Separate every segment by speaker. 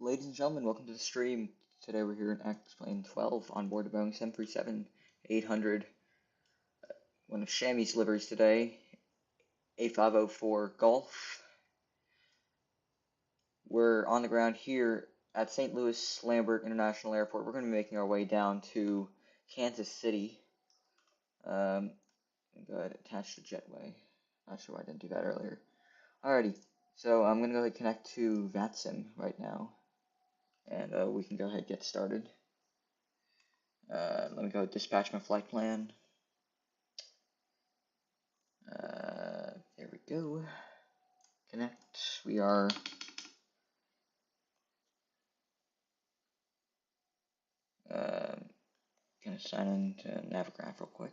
Speaker 1: Ladies and gentlemen, welcome to the stream. Today we're here in XP12 on board the Boeing 737-800. One of Shammy's liveries today, A504 Golf. We're on the ground here at St. Louis Lambert International Airport. We're going to be making our way down to Kansas City. Go ahead, attach the jetway. Not sure why I didn't do that earlier. Alrighty, so I'm going to go ahead and connect to VATSIM right now. And we can go ahead and get started. Let me go dispatch my flight plan. There we go. Connect. We are gonna sign into Navigraph real quick.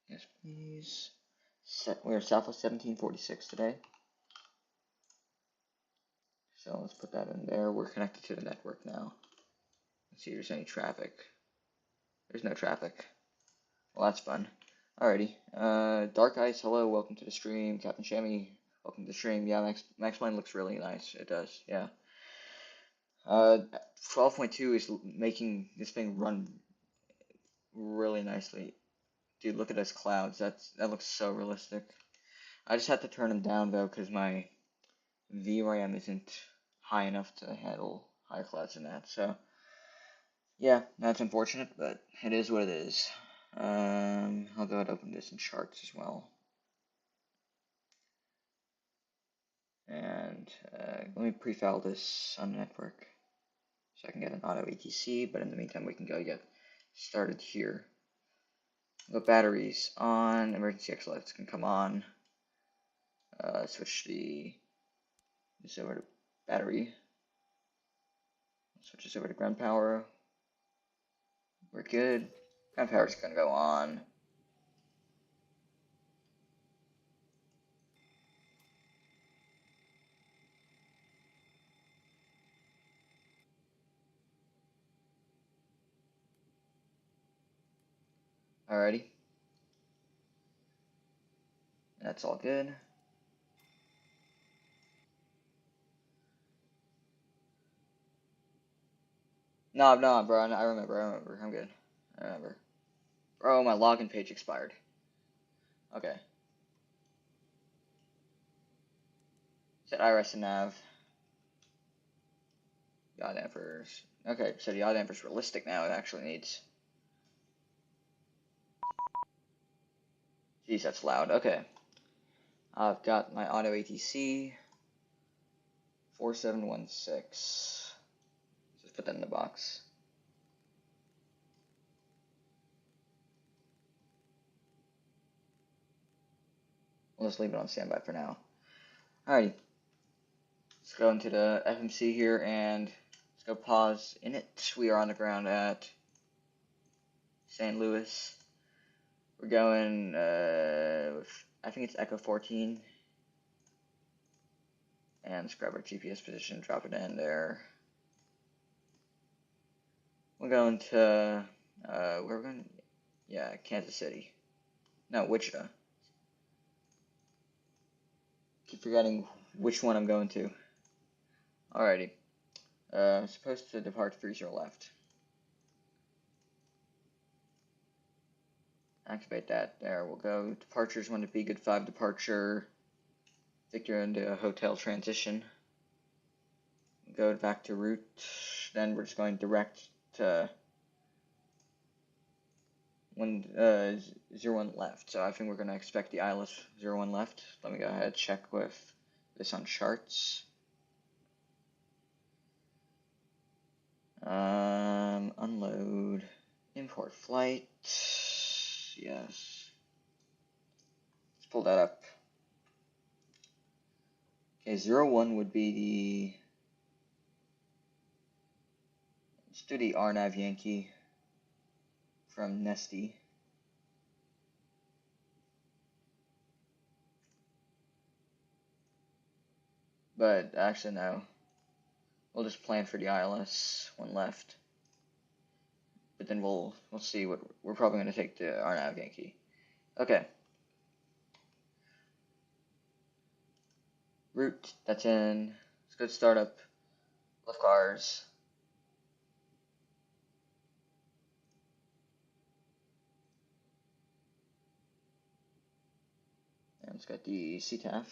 Speaker 1: Yes, please. We're Southwest 1746 today. So let's put that in there. We're connected to the network now. Let's see if there's any traffic. There's no traffic. Well, that's fun. Alrighty. Dark Ice, hello, welcome to the stream. Captain Shammy, welcome to the stream. Yeah, Max Plane looks really nice. It does, yeah. 12.2 is making this thing run really nicely. Dude, look at those clouds. That looks so realistic. I just had to turn them down though, because my VRAM isn't high enough to handle higher clouds than that. So, yeah, that's unfortunate, but it is what it is. I'll go ahead and open this in charts as well. And let me pre-file this on the network so I can get an auto ATC, but in the meantime we can go get started here. The batteries on, emergency exit lights can come on. Switch this over to battery. Switch this over to ground power. We're good. Ground power is going to go on. Alrighty. That's all good. No, bro. I remember. I'm good. I remember. Bro, my login page expired. Okay. Set IRS and nav. Yaw dampers. Okay, so the yaw damper's realistic now. It actually needs. Jeez, that's loud. Okay. I've got my auto ATC. 4716. Just put that in the box. We'll just leave it on standby for now. Alrighty. Let's go into the FMC here and let's go pause in it. We are on the ground at St. Louis. We're going, I think it's Echo 14. And let's grab our GPS position, drop it in there. We're going to, where we're going? Yeah, Kansas City. No, Wichita. Keep forgetting which one I'm going to. Alrighty. I'm supposed to depart 30 left. Activate that. There, we'll go. Departures 1 to be good 5 departure. Victor into a hotel transition. Go back to route. Then we're just going direct to 01 left. So I think we're going to expect the ILS 01 left. Let me go ahead and check with this on charts. Unload. Import flight. Yes. Let's pull that up. Okay, 01 would be the. Let's do the RNAV Yankee from Nesty. But actually, no. We'll just plan for the ILS 1 left. But then we'll see what we're probably going to take the RNAV Yankee. Okay. Route, that's in. good startup. Lift cars. And it's got the CTAF.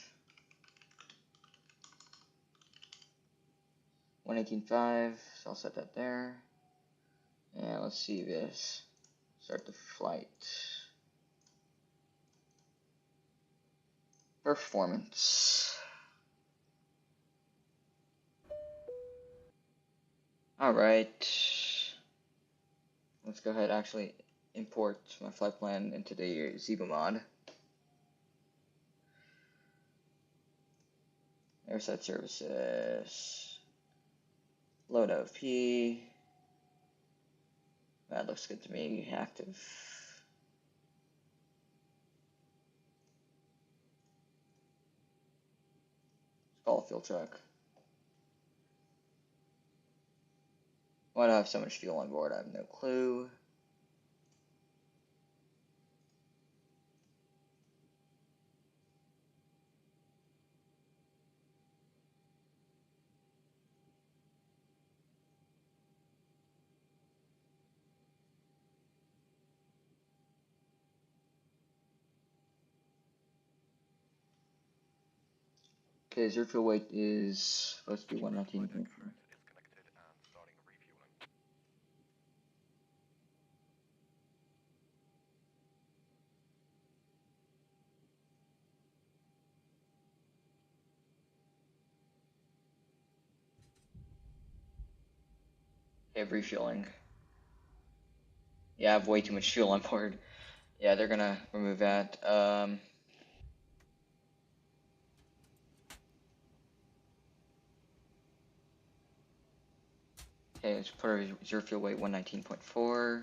Speaker 1: 118.5, so I'll set that there. And let's see this. Start the flight. Performance. Alright. Let's go ahead and actually import my flight plan into the Zebra mod. Airside services. Load OP. That looks good to me. Active. Call a fuel truck. Why do I have so much fuel on board? I have no clue. Okay, zero fuel weight is supposed to be 119.4. Okay, refueling. Yeah, I have way too much fuel on board. Yeah, they're gonna remove that. Okay, let's put our zero fuel weight 119.4.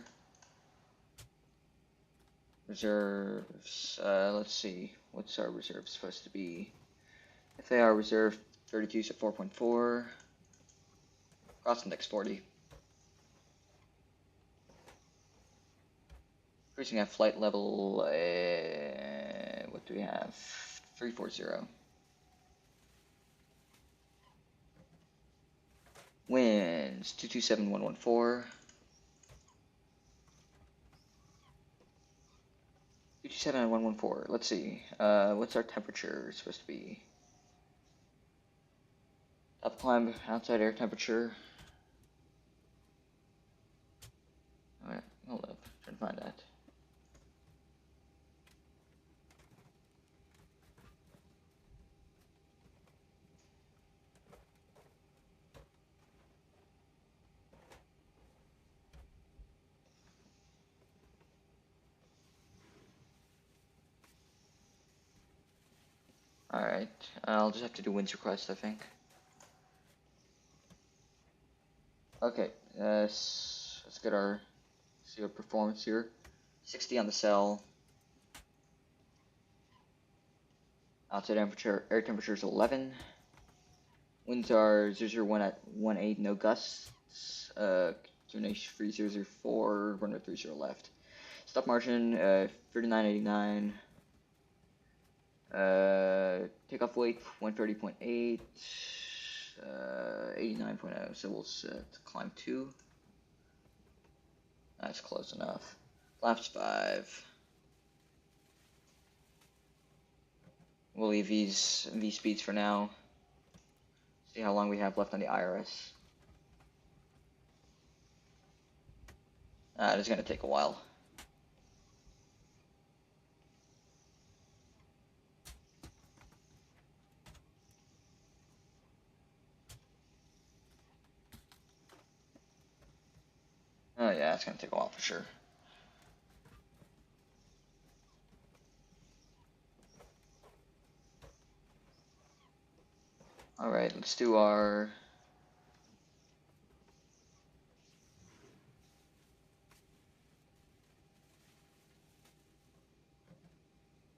Speaker 1: Reserves, let's see, what's our reserve supposed to be? FAR reserve 32, so 4.4. Cross index 40. Cruising at flight level, what do we have? 340. Winds 227,114. 227,114. Let's see. What's our temperature supposed to be? Top climb, outside air temperature. Alright, hold up. Trying to find that. Alright, I'll just have to do winds request, I think. Okay, let's get our see our performance here. 60 on the cell. Outside temperature, air temperature is 11. Winds are 001 at 18, no gusts. Termination free 004, runway 30 left. Stop margin 39.89. Takeoff weight 130.8. 89.0. So we'll set climb 2. That's close enough. Flaps 5. We'll leave these speeds for now. See how long we have left on the IRS. It is going to take a while. Oh yeah, it's going to take a while for sure. Alright, let's do our...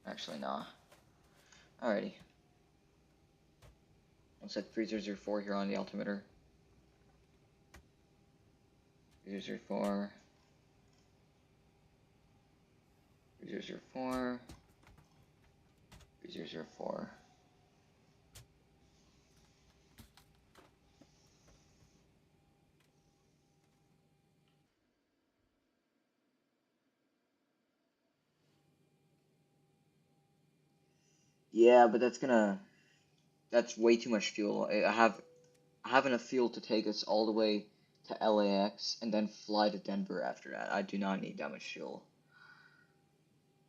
Speaker 1: Actually, nah. Alrighty. Let's set 3004 here on the altimeter. 3004. 3004. 3004. Yeah, but that's way too much fuel. I have enough fuel to take us all the way to LAX and then fly to Denver after that. I do not need that much fuel.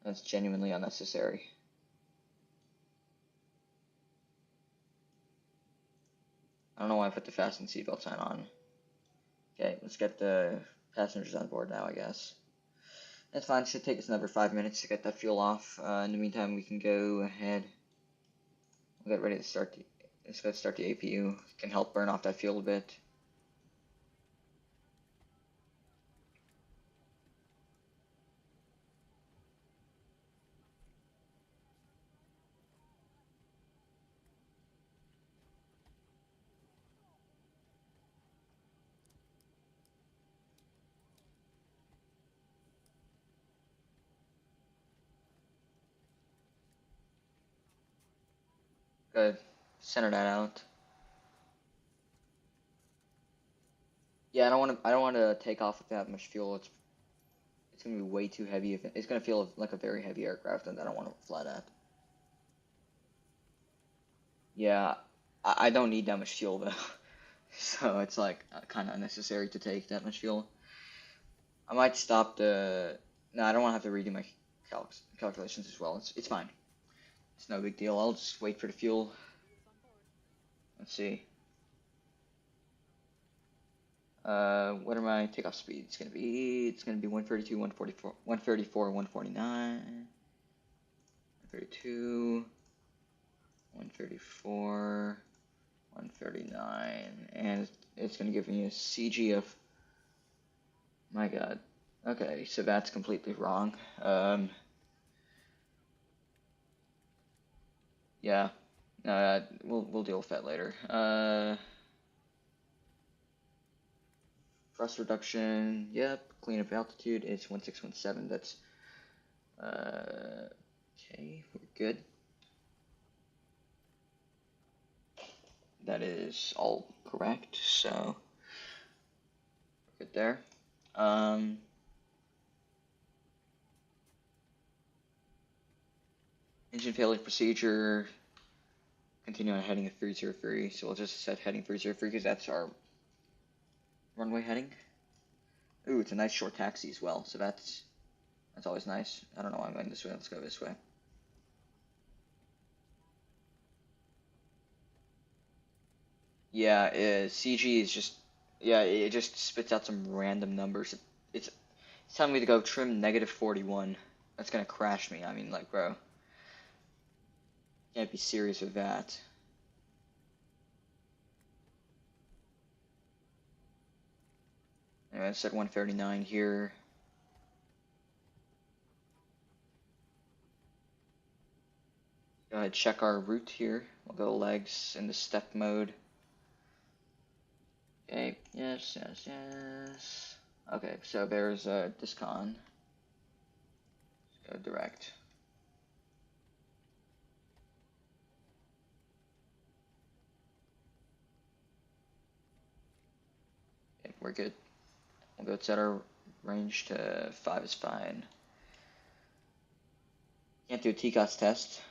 Speaker 1: That's genuinely unnecessary. I don't know why I put the fasten seatbelt sign on. Okay, let's get the passengers on board now, I guess. That's fine. It should take us another 5 minutes to get that fuel off. In the meantime, we can go ahead. We'll get ready to start let's go start the APU. Can help burn off that fuel a bit. Good. Center that out. Yeah, I don't want to take off with that much fuel. It's gonna be way too heavy. It's gonna feel like a very heavy aircraft, and I don't want to fly that. Yeah, I don't need that much fuel though, so it's like kind of unnecessary to take that much fuel. I might stop the. No, I don't want to have to redo my calculations as well. It's fine. It's no big deal. I'll just wait for the fuel. Let's see. What are my takeoff speeds gonna be? It's gonna be 132, 144, 134, 149, 132, 134, 139, and it's gonna give me a CG of. My God. Okay, so that's completely wrong. Yeah. We'll deal with that later. Thrust reduction. Yep. Clean up altitude. It's 1617. That's okay. We're good. That is all correct. So we're good there. Engine failure procedure. Continue on heading of 303. So we'll just set heading 303 because that's our runway heading. Ooh, it's a nice short taxi as well. So that's always nice. I don't know why I'm going this way. Let's go this way. Yeah, CG is just, yeah, it just spits out some random numbers. It's telling me to go trim -41. That's gonna crash me. I mean, like, bro, can't be serious with that. Anyway, I said 139 here. Go ahead, check our route here. We'll go legs in the step mode. Okay, yes, yes, yes. Okay, so there's a discon. Go direct. Okay, we're good. We'll go set our range to 5 is fine. Can't do a TCOS test.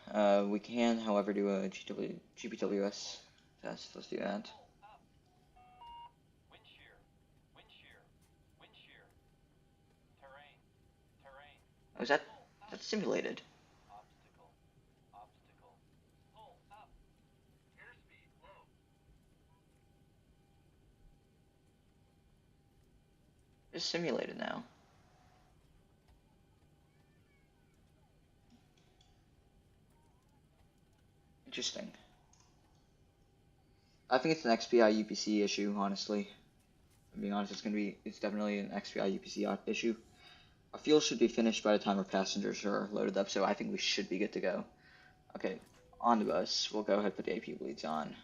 Speaker 1: We can, however, do a GPWS test. Let's do that. Oh, is that's simulated? It's simulated now. Interesting. I think it's an XPI UPC issue, honestly. I'm being honest, it's definitely an XPI UPC issue. Our fuel should be finished by the time our passengers are loaded up, so I think we should be good to go. Okay, on the bus. We'll go ahead and put the AP bleeds on.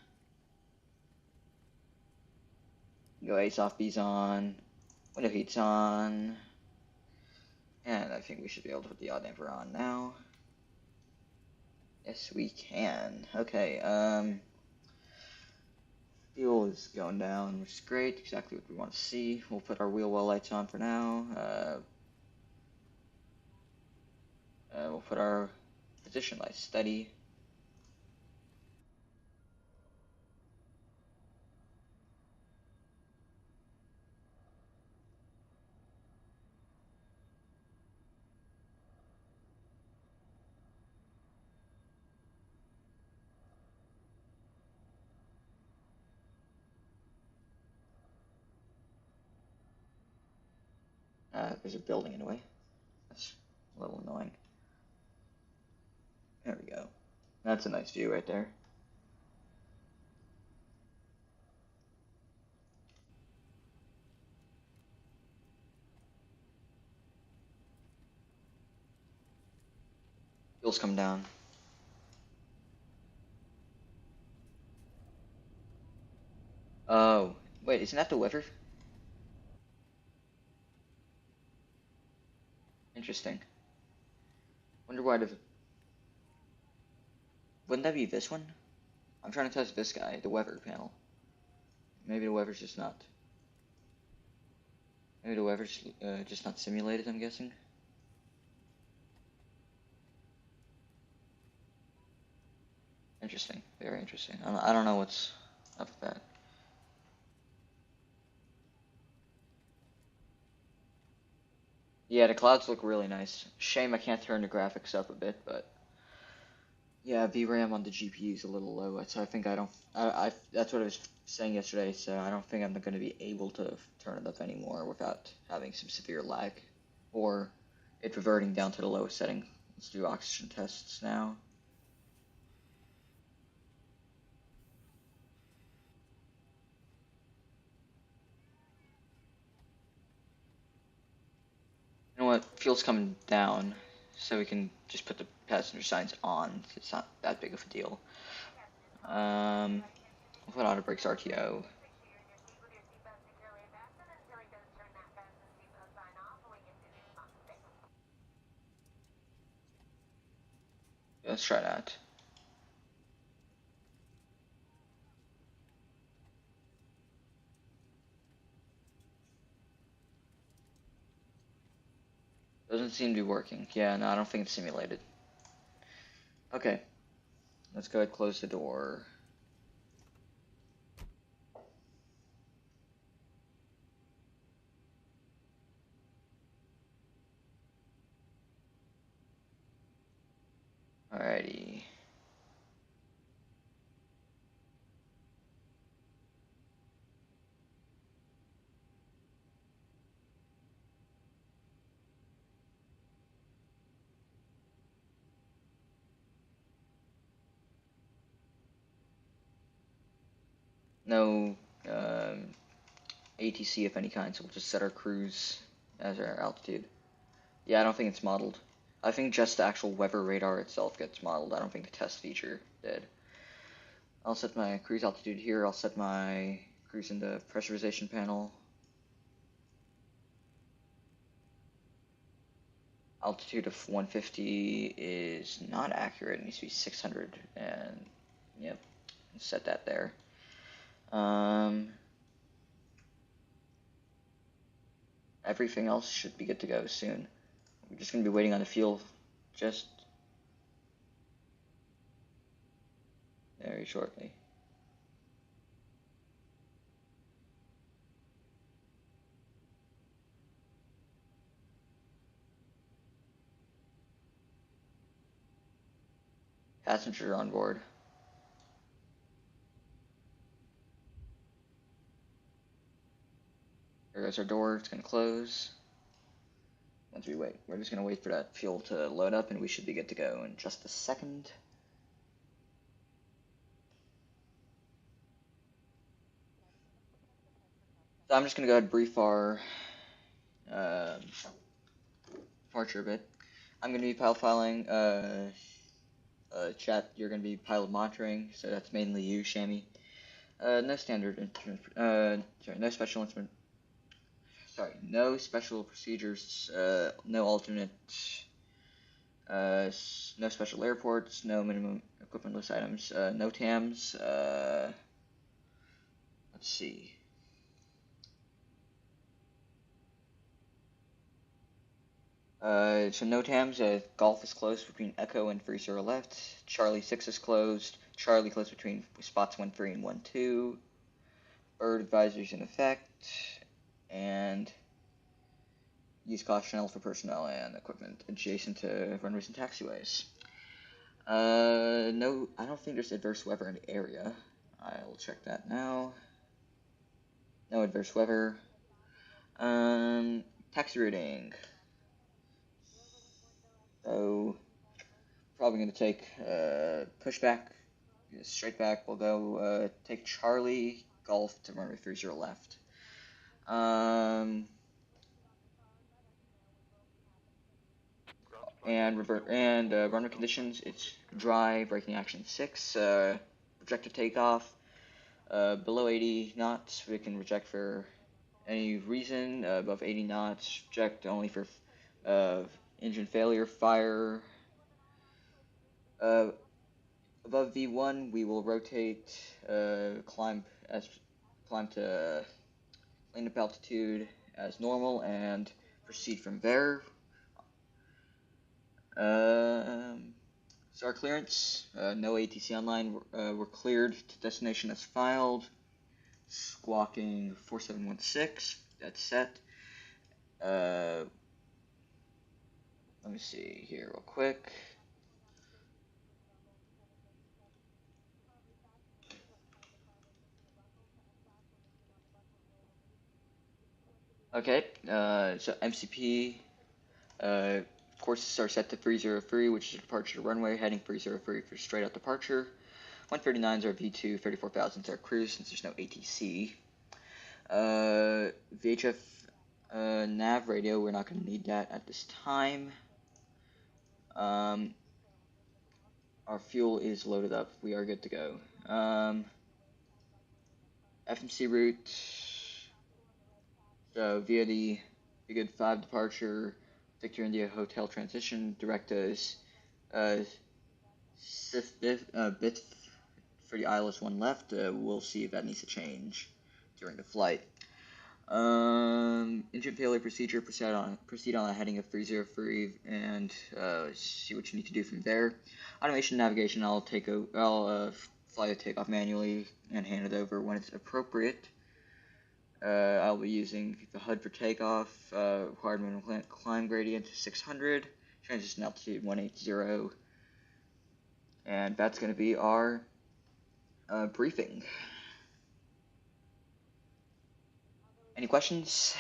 Speaker 1: Go A's off, B's on. Window heat's on. And I think we should be able to put the odd damper on now. Yes, we can. Okay, fuel is going down, which is great. Exactly what we want to see. We'll put our wheel well lights on for now. We'll put our position lights steady. there's a building in the way. That's a little annoying. There we go. That's a nice view right there. Fuel's come down. Oh, wait, isn't that the weather? Interesting. Wonder why does it... Wouldn't that be this one? I'm trying to test this guy, the weather panel. Maybe the weather's just not... Maybe the weather's just not simulated, I'm guessing. Interesting. Very interesting. I don't know what's up with that. Yeah, the clouds look really nice. Shame I can't turn the graphics up a bit, but... Yeah, VRAM on the GPU is a little low, so I think I don't... that's what I was saying yesterday, so I don't think I'm going to be able to turn it up anymore without having some severe lag. Or it reverting down to the lowest setting. Let's do oxygen tests now. You know what? Fuel's coming down, so we can just put the passenger signs on. It's not that big of a deal. We'll put auto brakes RTO. Let's try that. Doesn't seem to be working. Yeah, no, I don't think it's simulated. Okay. Let's go ahead and close the door. Alrighty. No ATC of any kind, so we'll just set our cruise as our altitude. Yeah, I don't think it's modeled. I think just the actual weather radar itself gets modeled. I don't think the test feature did. I'll set my cruise altitude here. I'll set my cruise in the pressurization panel. Altitude of 150 is not accurate. It needs to be 600, and yep, set that there. Everything else should be good to go soon. We're just going to be waiting on the fuel just very shortly. Passenger on board. There goes our door. It's going to close. Once we wait, we're just going to wait for that fuel to load up, and we should be good to go in just a second. So I'm just going to go ahead and brief our departure a bit. I'm going to be pilot filing. Chat, you're going to be pilot monitoring, so that's mainly you, Shammy. No standard instrument. No special instrument. Sorry, no special procedures. No alternate. No special airports. No minimum equipment list items. No TAMs. Let's see. So no TAMs. Golf is closed between Echo and 30 left. Charlie 6 is closed. Charlie closed between spots 13 and 12. Bird advisories in effect. And use caution channel for personnel and equipment adjacent to runways and taxiways. No, I don't think there's adverse weather in the area. I'll check that now. No adverse weather. taxi routing. So probably going to take pushback, straight back. We'll go take Charlie Golf to runway 30 left. And runway conditions, it's dry, braking action 6, projected takeoff, below 80 knots, we can reject for any reason, above 80 knots, reject only for engine failure, fire, above V1, we will rotate, climb to lane up altitude as normal, and proceed from there. So our clearance, no ATC online, we're cleared to destination as filed, squawking 4716, that's set. Let me see here real quick. Okay, so MCP, courses are set to 303, which is departure runway, heading 303 for straight out departure. 139s are V2, 34,000s are cruise since there's no ATC. VHF nav radio, we're not going to need that at this time. Our fuel is loaded up. We are good to go. FMC route. So via the good 5 departure, Victor India Hotel transition, direct us bit for the ILS 1 left. We'll see if that needs to change during the flight. Engine failure procedure, proceed on a heading of 303 and see what you need to do from there. Automation navigation, I'll fly the takeoff manually and hand it over when it's appropriate. I'll be using the HUD for takeoff, required minimum climb gradient 600, transition altitude 180, and that's going to be our briefing. Any questions?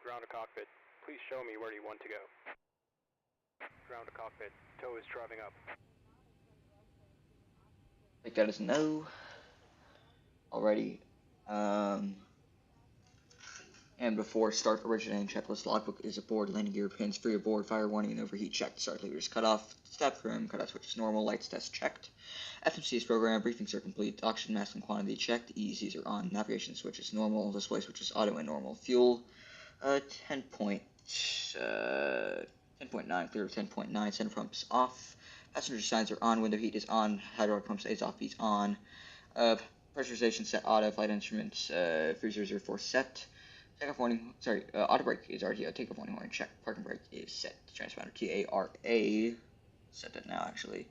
Speaker 2: Ground to cockpit. Please show me where you want to go. Ground to cockpit. Tow is driving up.
Speaker 1: Take that as no. Alrighty. And before start, originating checklist, logbook is aboard, landing gear pins free aboard, fire warning and overheat checked, start leaders cut off, step trim, cutout switch is normal, lights test checked, FMC is programmed, briefings are complete, oxygen mask and quantity checked, EECs are on, navigation switch is normal, display switch is auto and normal, fuel, 10.9, clear of 10.9, center pumps off, passenger signs are on, window heat is on, hydraulic pumps is off, is on, pressurization set auto, flight instruments, 3004 set, takeoff warning, auto brake is RTO, takeoff warning check, parking brake is set, transponder TARA, set that now actually,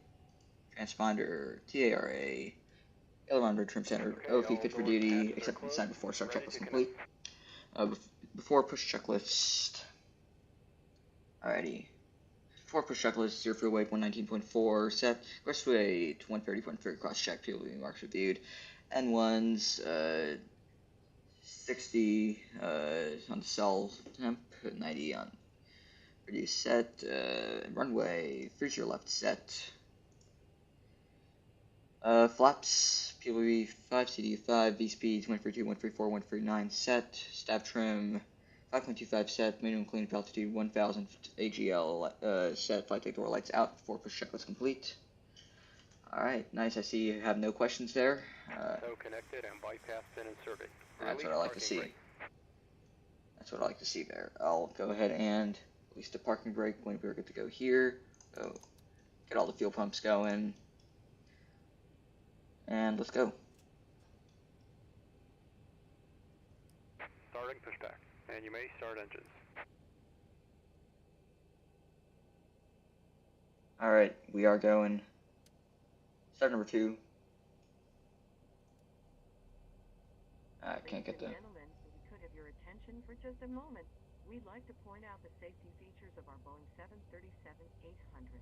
Speaker 1: transponder TARA, aileron trim center, OP fit for duty, except for the sign before start checklist complete, before push checklist, alrighty, before push checklist, 0 fuel weight 119.4, set, rest weight 130.3, cross check, fuel marks reviewed, N1s, 60 on the cell temp, 90 on reduce set, runway, 30 left set, flaps, PWE 5, CD 5, V speeds 132, 134, 139 set, stab trim 5.25 set, minimum clean altitude 1000 AGL set, flight take door lights out before push checklist complete. Alright, nice, I see you have no questions there.
Speaker 2: Tow connected and bypass pin inserted.
Speaker 1: That's what I like to see. That's what I like to see there. I'll go ahead and release the parking brake when we're good to go here. So get all the fuel pumps going. And let's go.
Speaker 2: Starting pushback. And you may start engines.
Speaker 1: Alright, we are going. Start number 2. I can't get the...
Speaker 3: Gentlemen, if we could have your attention for just a moment, we'd like to point out the safety features of our Boeing 737-800.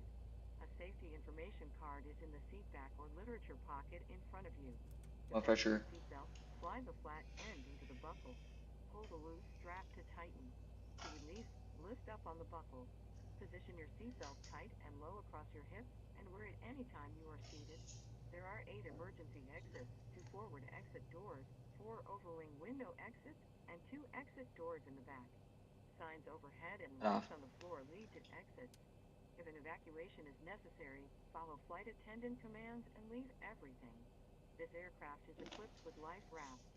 Speaker 3: A safety information card is in the seat back or literature pocket in front of you. To
Speaker 1: More
Speaker 3: fasten
Speaker 1: pressure.
Speaker 3: your seatbelt, slide the flat end into the buckle. Pull the loose strap to tighten. To release, lift up on the buckle. Position your seatbelt tight and low across your hips and wear it any time you are seated. There are 8 emergency exits, 2 forward exit doors, 4 overwing window exits, and 2 exit doors in the back. Signs overhead and lights on the floor lead to exits. If an evacuation is necessary, follow flight attendant commands and leave everything. This aircraft is equipped with life rafts.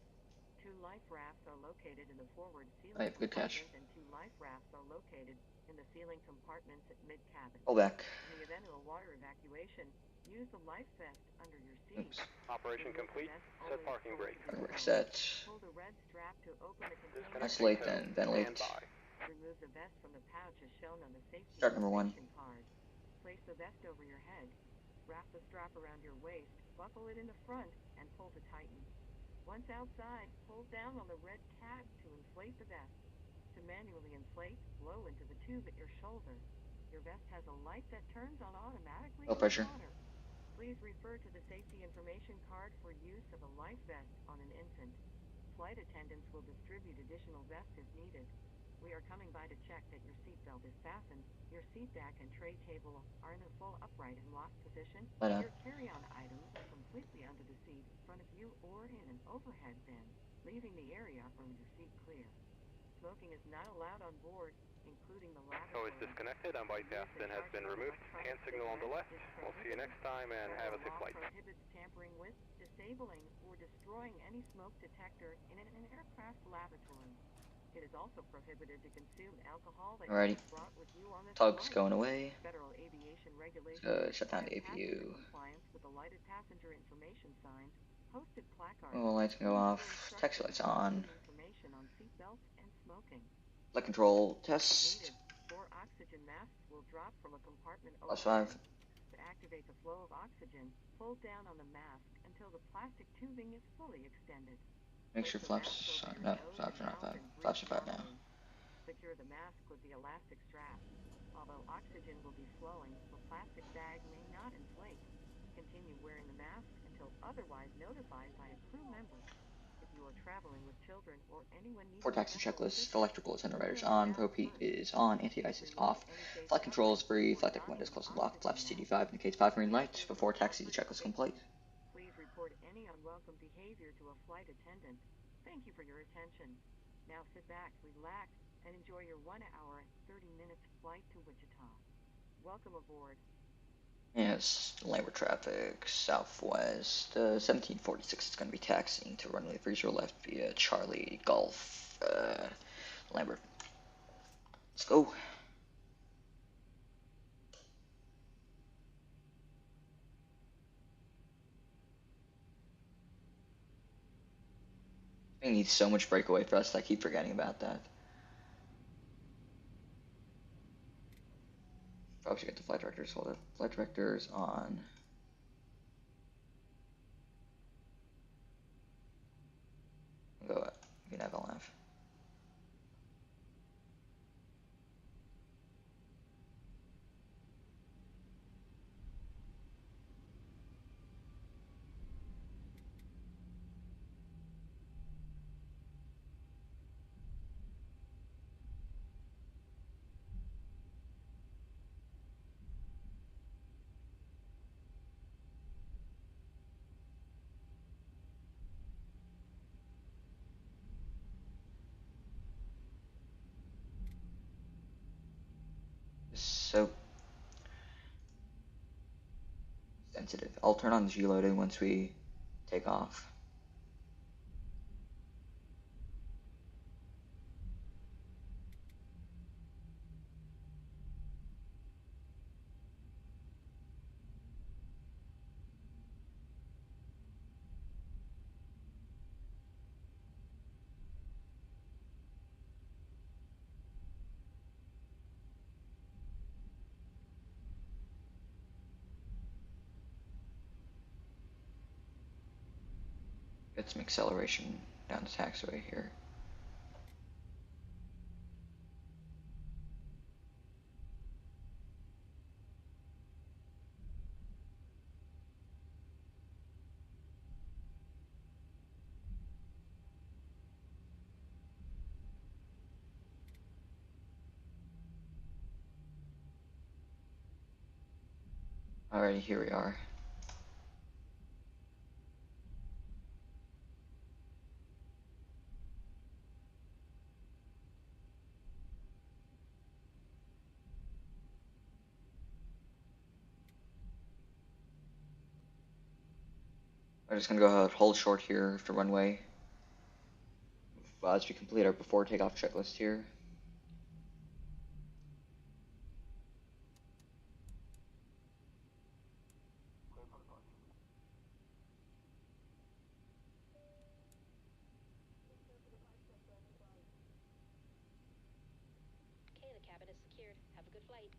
Speaker 3: 2 life rafts are located in the forward ceiling
Speaker 1: Good catch.
Speaker 3: compartment and 2 life rafts are located in the ceiling compartments at mid-cabin.
Speaker 1: Pull back.
Speaker 3: In the event of a water evacuation, use the life vest under your seat.
Speaker 1: Oops.
Speaker 2: Operation complete. Set parking brake.
Speaker 1: Brake set.
Speaker 3: Pull the red strap to open the container.
Speaker 1: Isolate then ventilate.
Speaker 3: Remove the vest from the pouch as shown on the safety
Speaker 1: Start number 1.
Speaker 3: information card. Place the vest over your head. Wrap the strap around your waist, buckle it in the front, and pull to tighten. Once outside, pull down on the red tab to inflate the vest. To manually inflate, blow into the tube at your shoulder. Your vest has a light that turns on automatically
Speaker 1: Low
Speaker 3: in
Speaker 1: pressure.
Speaker 3: water. Please refer to the safety information card for use of a life vest on an infant. Flight attendants will distribute additional vests if needed. We are coming by to check that your seatbelt is fastened, your seat back and tray table are in a full upright and locked position, and your carry-on items are completely under the seat in front of you or in an overhead bin, leaving the area from your seat clear. Smoking is not allowed on board, including the lavatory.
Speaker 2: Is disconnected and bypass bin has been removed. Hand signal on the left. We'll see you next time and have a safe flight.
Speaker 3: Prohibits tampering with, disabling, or destroying any smoke detector in an aircraft lavatory. It is also prohibited to consume alcohol that you brought with you on this
Speaker 1: Tug's
Speaker 3: flight.
Speaker 1: going away.
Speaker 3: Federal aviation regulations
Speaker 1: Shut down the APU.
Speaker 3: compliance with the lighted passenger information signs, posted placards.
Speaker 1: Oh, lights go off. Taxi lights on.
Speaker 3: Information on seatbelts and smoking.
Speaker 1: Flight control test.
Speaker 3: 4 oxygen masks will drop from a compartment
Speaker 1: +5.
Speaker 3: To activate the flow of oxygen, pull down on the mask until the plastic tubing is fully extended.
Speaker 1: Make sure flaps are no, flaps are not 5. Flaps are 5 now.
Speaker 3: Secure the mask with the elastic strap. Although oxygen will be flowing, the plastic bag may not inflate. Continue wearing the mask until otherwise notified by a crew member. If you are traveling with children or anyone needing
Speaker 1: For taxi checklist, electrical is generators on, Pro heat is on, anti-ice is off, flight control is free, flight deck windows closed and locked, flaps TD5 indicates 5 green lights. Before taxi, the checklist complete.
Speaker 3: Please report any unwelcome behavior to a flight attendant. Thank you for your attention. Now sit back, relax, and enjoy your 1 hour and 30 minutes flight to Wichita. Welcome aboard.
Speaker 1: Yes, landward traffic, southwest, 1746 is going to be taxiing to runway 30 left via Charlie Golf, landward. Let's go. I need so much breakaway thrust, I keep forgetting about that. Probably should get the flight directors. Hold up. Flight directors on. Go up. You can have LF. So sensitive. I'll turn on the G-loading once we take off. Get some acceleration down the taxiway here. Alrighty, here we are. I'm just gonna go ahead, hold short here for runway as we complete our before takeoff checklist here.
Speaker 4: Okay, the cabin is secured. Have a good flight.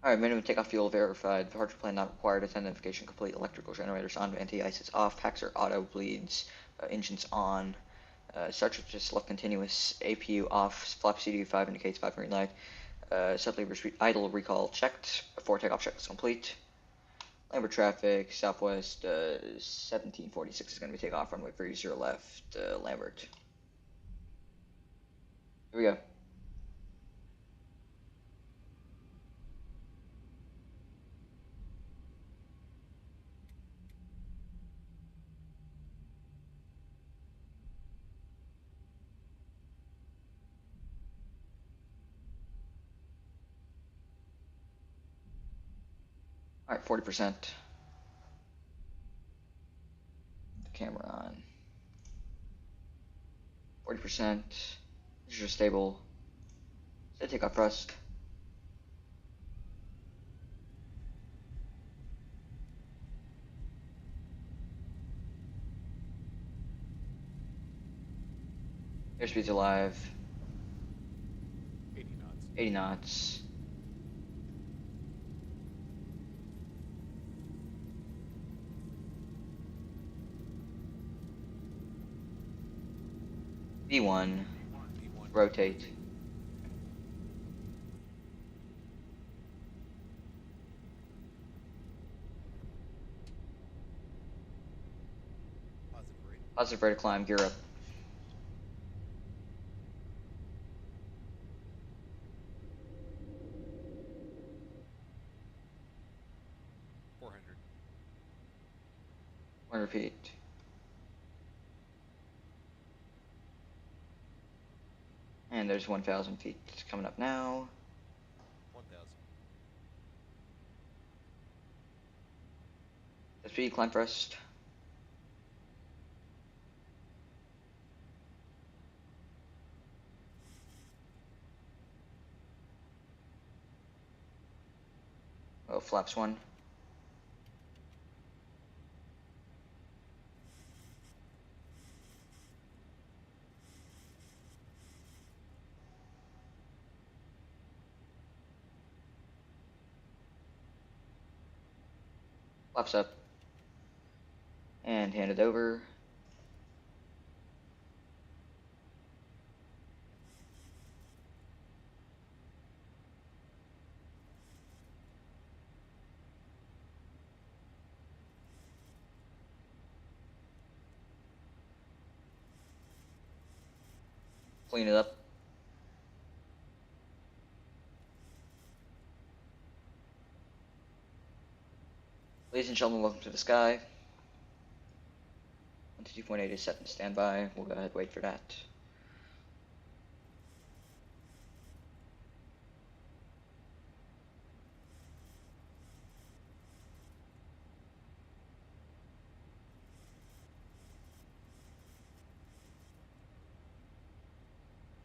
Speaker 1: Alright, minimum takeoff fuel verified. Departure plan not required. Identification complete. Electrical generators on. Anti-ice is off. Packs are auto. Bleeds. Engines on. Starts with just left continuous. APU off. Flap CDU5 indicates 5 green light. Sublevers idle recall checked. Before takeoff check is complete. Lambert traffic. Southwest 1746 is going to be takeoff. Runway 30 left. Lambert. Here we go. Alright, 40%. The camera on. 40%. This is stable. Set takeoff thrust. Airspeed's alive.
Speaker 2: 80 knots.
Speaker 1: 80 knots. B1.
Speaker 2: B1.
Speaker 1: Rotate.
Speaker 2: Positive rate.
Speaker 1: Positive rate of climb. Gear up. One repeat. And there's 1,000 feet coming up now.
Speaker 2: 1,000.
Speaker 1: The speed climb thrust. Oh, flaps 1. Flaps up. And hand it over. Clean it up. Ladies and gentlemen, welcome to the sky. 122.8 is set in standby. We'll go ahead and wait for that.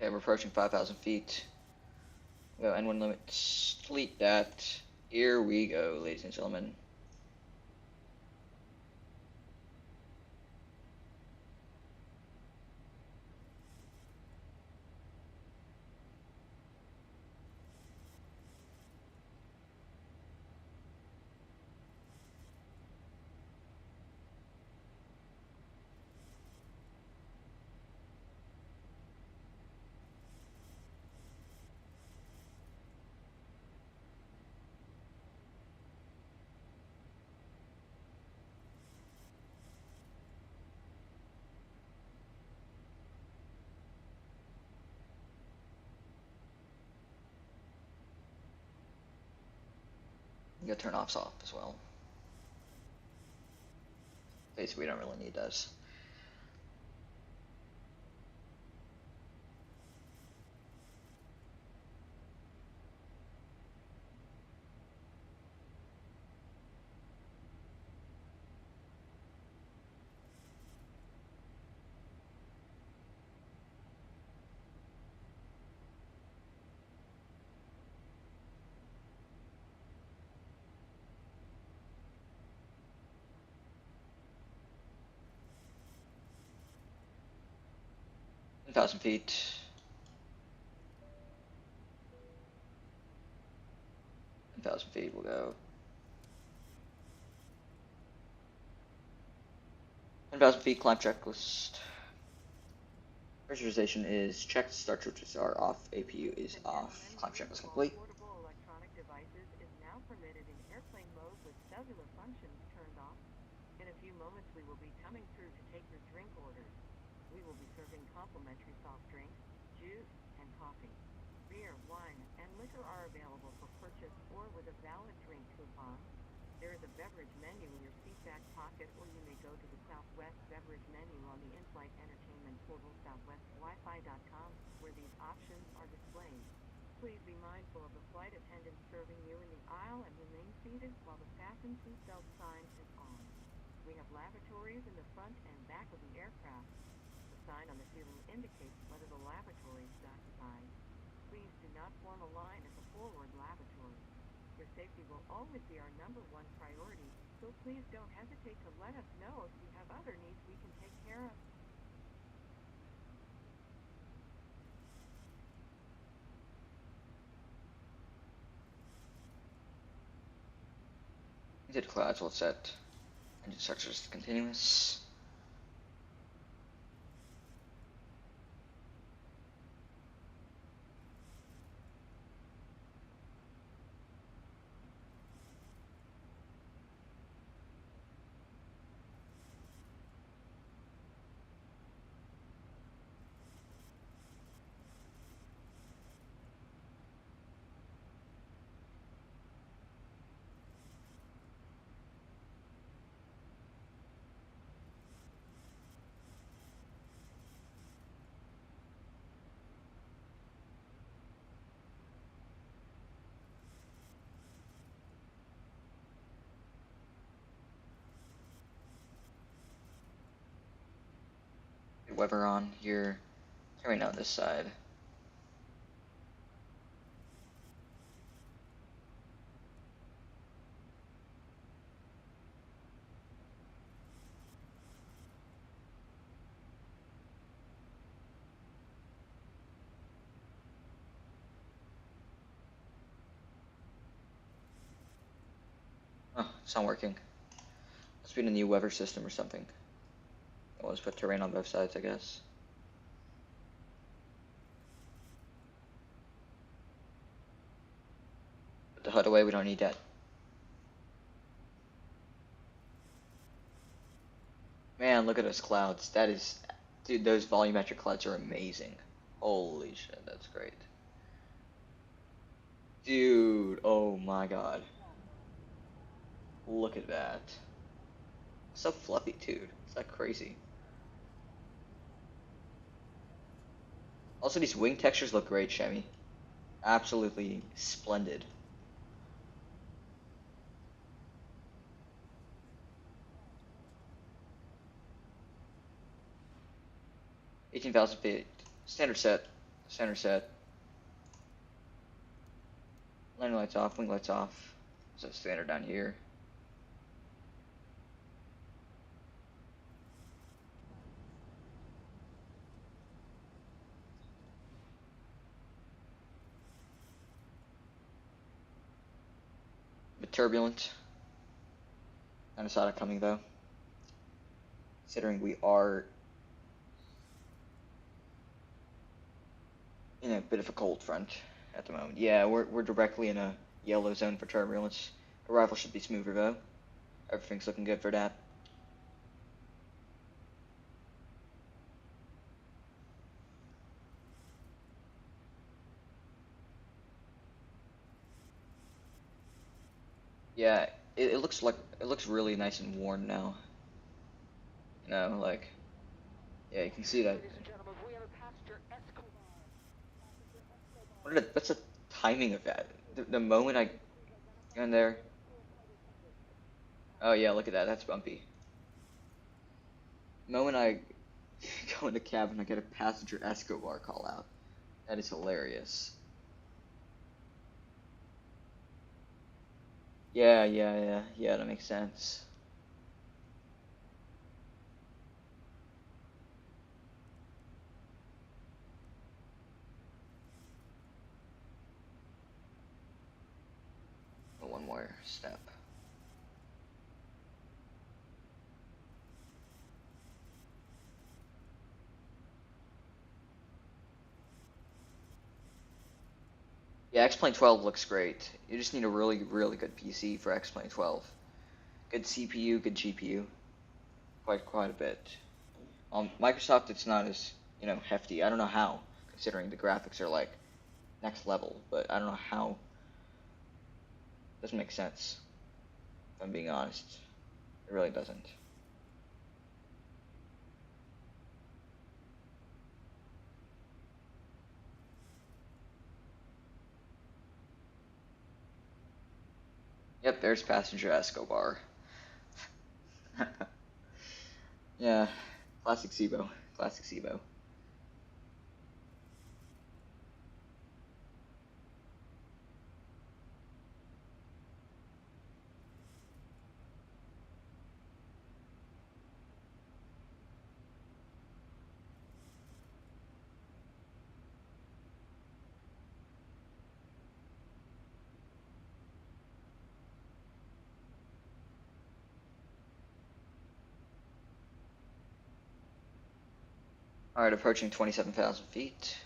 Speaker 1: Okay, we're approaching 5,000 feet. Go N1 limit. Delete that. Here we go, ladies and gentlemen. Go turn offs off as well. Basically, we don't really need those. $1,000 feet. 1,000 feet, we'll go. 1,000 feet, climb checklist. Pressurization is checked, start switches are off, APU is off, climb checklist complete.
Speaker 3: Portable electronic devices is now permitted in airplane mode with cellular functions turned off. In a few moments, we will be coming through to take your drink orders. We will be serving complimentary soft drinks, juice, and coffee. Beer, wine, and liquor are available for purchase or with a valid drink coupon. There is a beverage menu in your seat back pocket, or you may go to the Southwest beverage menu on the in-flight entertainment portal southwestwifi.com, where these options are displayed. Please be mindful of the flight attendant serving you in the aisle and remain seated while the fasten seatbelt sign is on. We have lavatories in the front and back of the aircraft. The sign on the ceiling indicates whether the lavatory is occupied. Please do not form a line at the forward lavatory. Your safety will always be our #1 priority, so please don't hesitate to let us know if you have other needs we can take care of.
Speaker 1: Did clouds, we'll set engine structures to continuous. Weber on here, carrying out this side. Oh, it's not working. Must be a new weather system or something. I'll just put terrain on both sides, I guess. Put the HUD away, we don't need that. Man, look at those clouds. That is, dude, those volumetric clouds are amazing. Holy shit, that's great. Dude, oh my god. Look at that. So fluffy, dude. It's like crazy. Also, these wing textures look great, Shemmy. Absolutely splendid. $18,000 feet. Standard set. Standard set. Landing lights off, wing lights off. So standard down here. A bit turbulent. Kind of saw it coming though. Considering we are in a bit of a cold front at the moment. Yeah, we're directly in a yellow zone for turbulence. Arrival should be smoother though. Everything's looking good for that. Yeah, it looks really nice and worn now. You know, like, yeah, you can see that. What's the timing of that? The moment I go in there. Oh yeah, look at that. That's bumpy. The moment I go in the cabin, I get a passenger Escobar call out. That is hilarious. Yeah, that makes sense. One more step. Yeah, XP12 looks great. You just need a really, really good PC for XP12. Good CPU, good GPU. Quite a bit. Microsoft, it's not as, hefty. I don't know how, considering the graphics are like next level, but I don't know how. Doesn't make sense, if I'm being honest. It really doesn't. Yep, there's passenger Escobar. Yeah, classic SIBO. Classic SIBO. Alright, approaching 27,000 feet.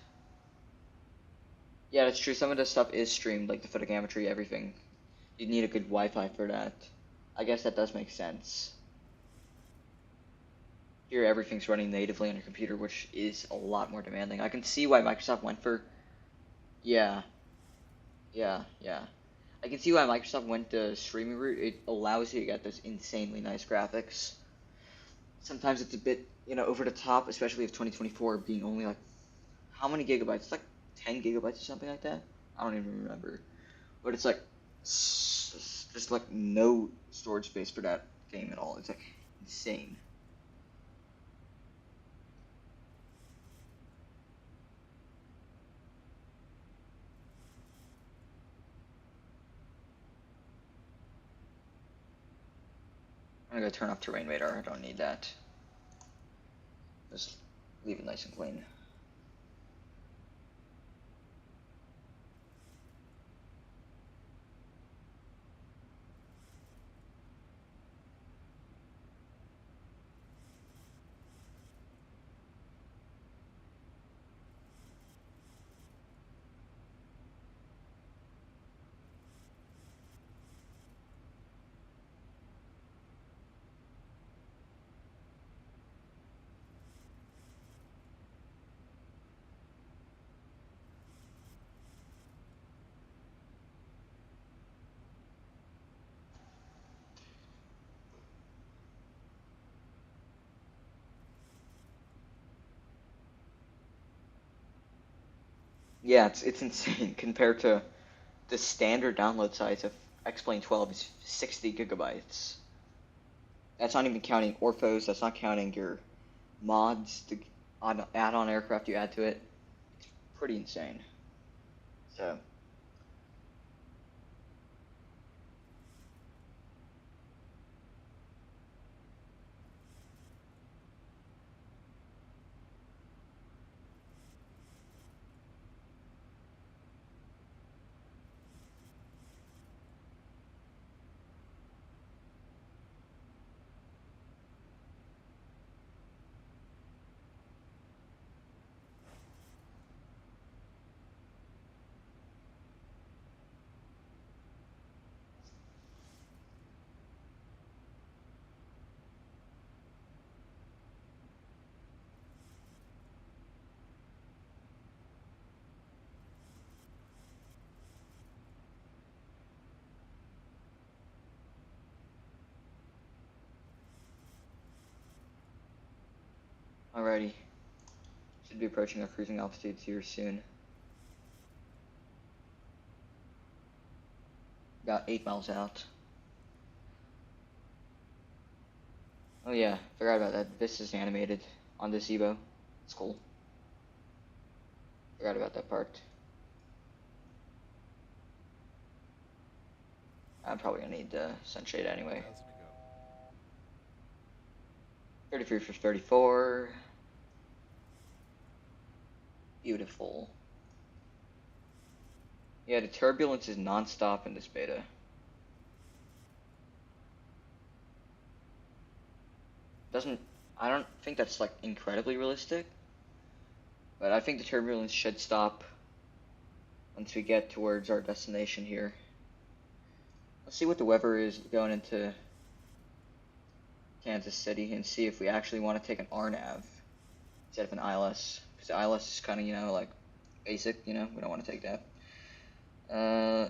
Speaker 1: Yeah, that's true. Some of this stuff is streamed, like the photogrammetry, everything. You'd need a good Wi-Fi for that. I guess that does make sense. Here, everything's running natively on your computer, which is a lot more demanding. I can see why Microsoft went for... Yeah. I can see why Microsoft went the streaming route. It allows you to get those insanely nice graphics. Sometimes it's a bit, over the top, especially with 2024 being only like... How many gigabytes? It's like 10 gigabytes or something like that? I don't even remember. But it's like... Just like no storage space for that game at all. It's like insane. I'm gonna go turn off terrain radar. I don't need that. Just leave it nice and clean. Yeah, it's insane compared to the standard download size of X-Plane 12 is 60 gigabytes. That's not even counting orphos. That's not counting your mods, the add-on aircraft you add to it. It's pretty insane. So. Alrighty. Should be approaching our cruising altitudes here soon. About 8 miles out. Oh yeah, forgot about that. This is animated on this Evo. It's cool. Forgot about that part. I'm probably gonna need sunshade anyway. 33 for 34. Beautiful. Yeah, the turbulence is non-stop in this beta. I don't think that's like incredibly realistic, but I think the turbulence should stop once we get towards our destination here. Let's see what the weather is going into Kansas City and see if we actually want to take an RNAV instead of an ILS, because the ILS is kind of, you know, like basic, you know, we don't want to take that.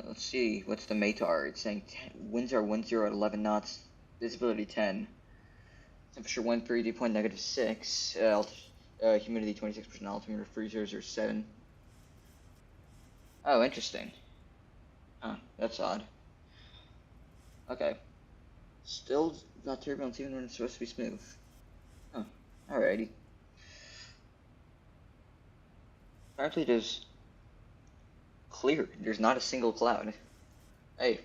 Speaker 1: Let's see, what's the METAR? It's saying winds are 10 at 11 knots, visibility 10, temperature wind 3, dew point -6, humidity 26%, altimeter 3007. Oh, interesting. Huh, that's odd. Okay. Still got turbulence even when it's supposed to be smooth. Huh, alrighty. Apparently there's clear. There's not a single cloud. Hey,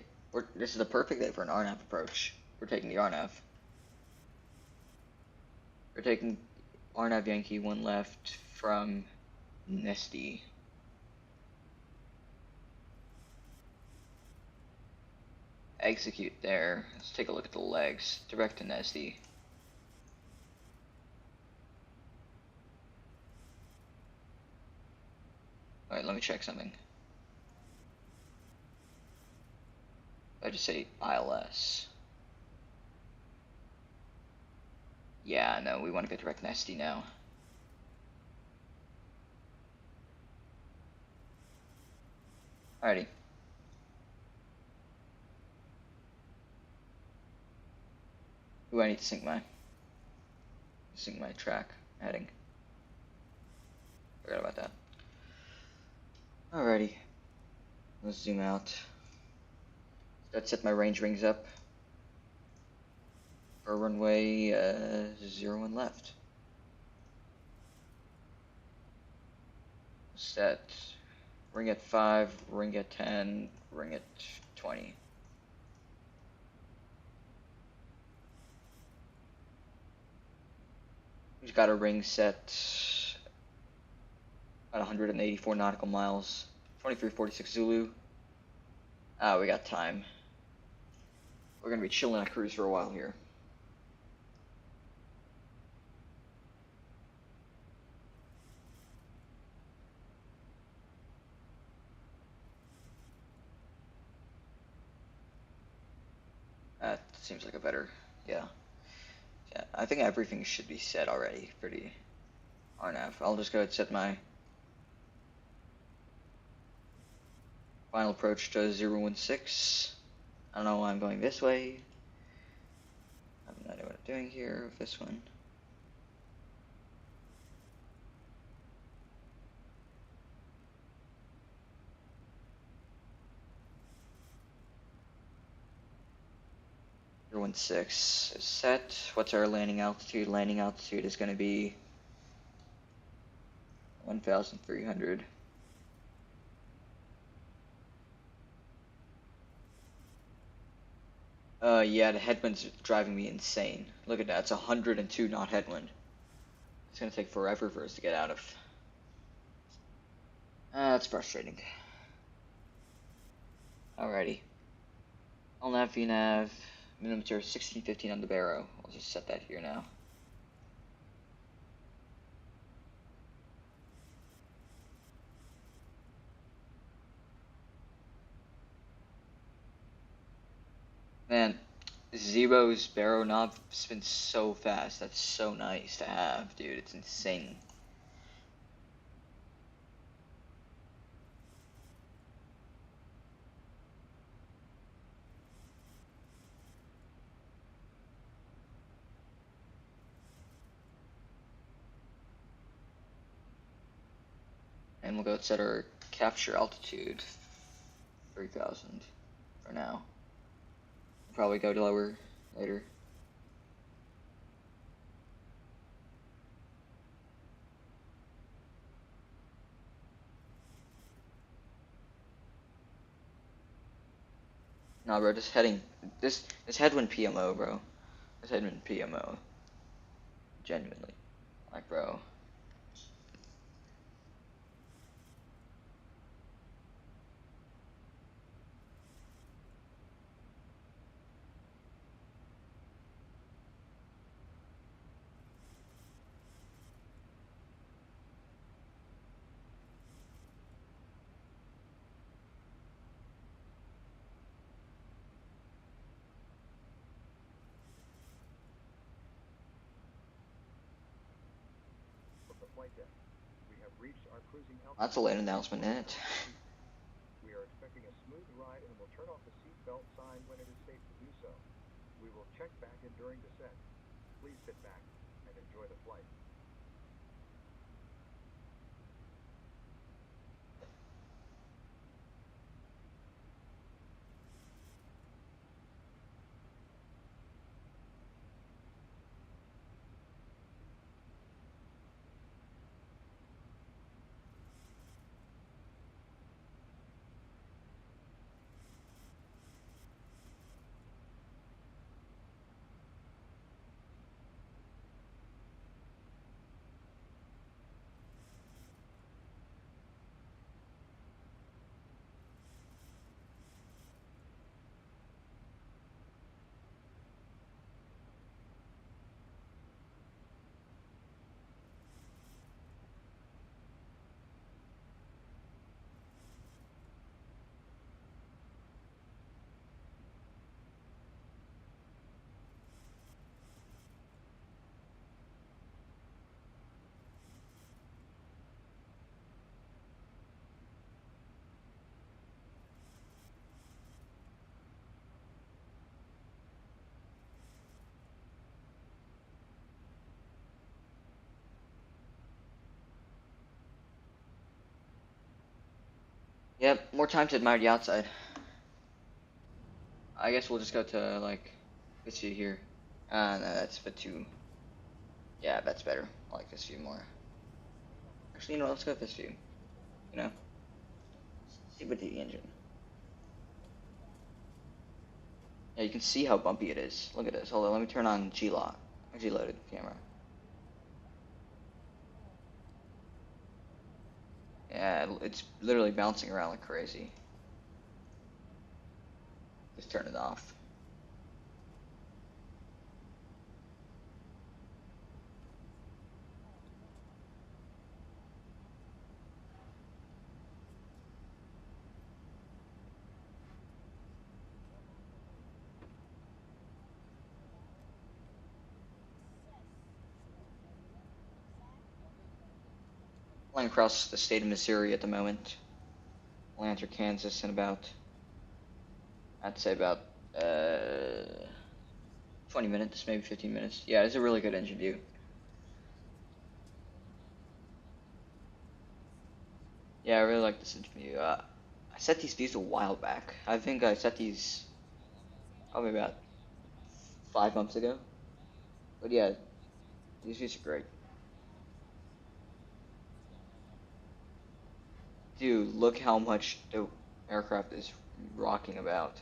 Speaker 1: this is the perfect day for an RNAV approach. We're taking the RNAV. We're taking RNAV Yankee 1 left from Nesty. Execute there. Let's take a look at the legs. Direct to Nesty. Alright, let me check something. I just say ILS. Yeah, no, we want to go direct Nesty now. Alrighty. Ooh, I need to sync my track heading. Forgot about that. Alrighty. Let's zoom out. Let's set my range rings up. For runway 01 left. Set ring at 5, ring at 10, ring at 20. We've got a ring set at 184 nautical miles, 2346 Zulu. Ah, we got time. We're gonna be chilling on cruise for a while here. That seems like a better, yeah. Yeah, I think everything should be set already, pretty RNAV. I'll just go ahead and set my final approach to 016. I don't know why I'm going this way. I have no idea what I'm doing here with this one. Zero 16 is set. What's our landing altitude? Landing altitude is going to be 1,300. Yeah, the headwind's driving me insane. Look at that, it's 102 knot headwind. It's gonna take forever for us to get out of. That's frustrating. Alrighty. LNAV, VNAV, millimeter 1615 on the barrow. I'll just set that here now. Man, Zero's barrow knob spins so fast. That's so nice to have, dude. It's insane. And we'll go set our capture altitude 3,000 for now. Probably go lower later. Nah, bro, this headwind PMO, bro. This headwind PMO. Genuinely. Like, bro. That's a late announcement, isn't it?
Speaker 5: We are expecting a smooth ride and will turn off the seatbelt sign when it is safe to do so. We will check back in during descent. Please sit back and enjoy the flight.
Speaker 1: Yep, more time to admire the outside. I guess we'll just go to, like, this view here. No, that's a bit too... Yeah, that's better. I like this view more. Actually, you know, let's go with this view. You know? See with the engine. Yeah, you can see how bumpy it is. Look at this. Hold on, let me turn on G-lock. G-loaded camera. Yeah, it's literally bouncing around like crazy. Just turn it off. Flying across the state of Missouri at the moment. We'll enter Kansas in about, I'd say about 20 minutes, maybe 15 minutes. Yeah, it's a really good engine view. Yeah, I really like this engine view. I set these views a while back. I think I set these probably about 5 months ago. But yeah, these views are great. Dude, look how much the aircraft is rocking about.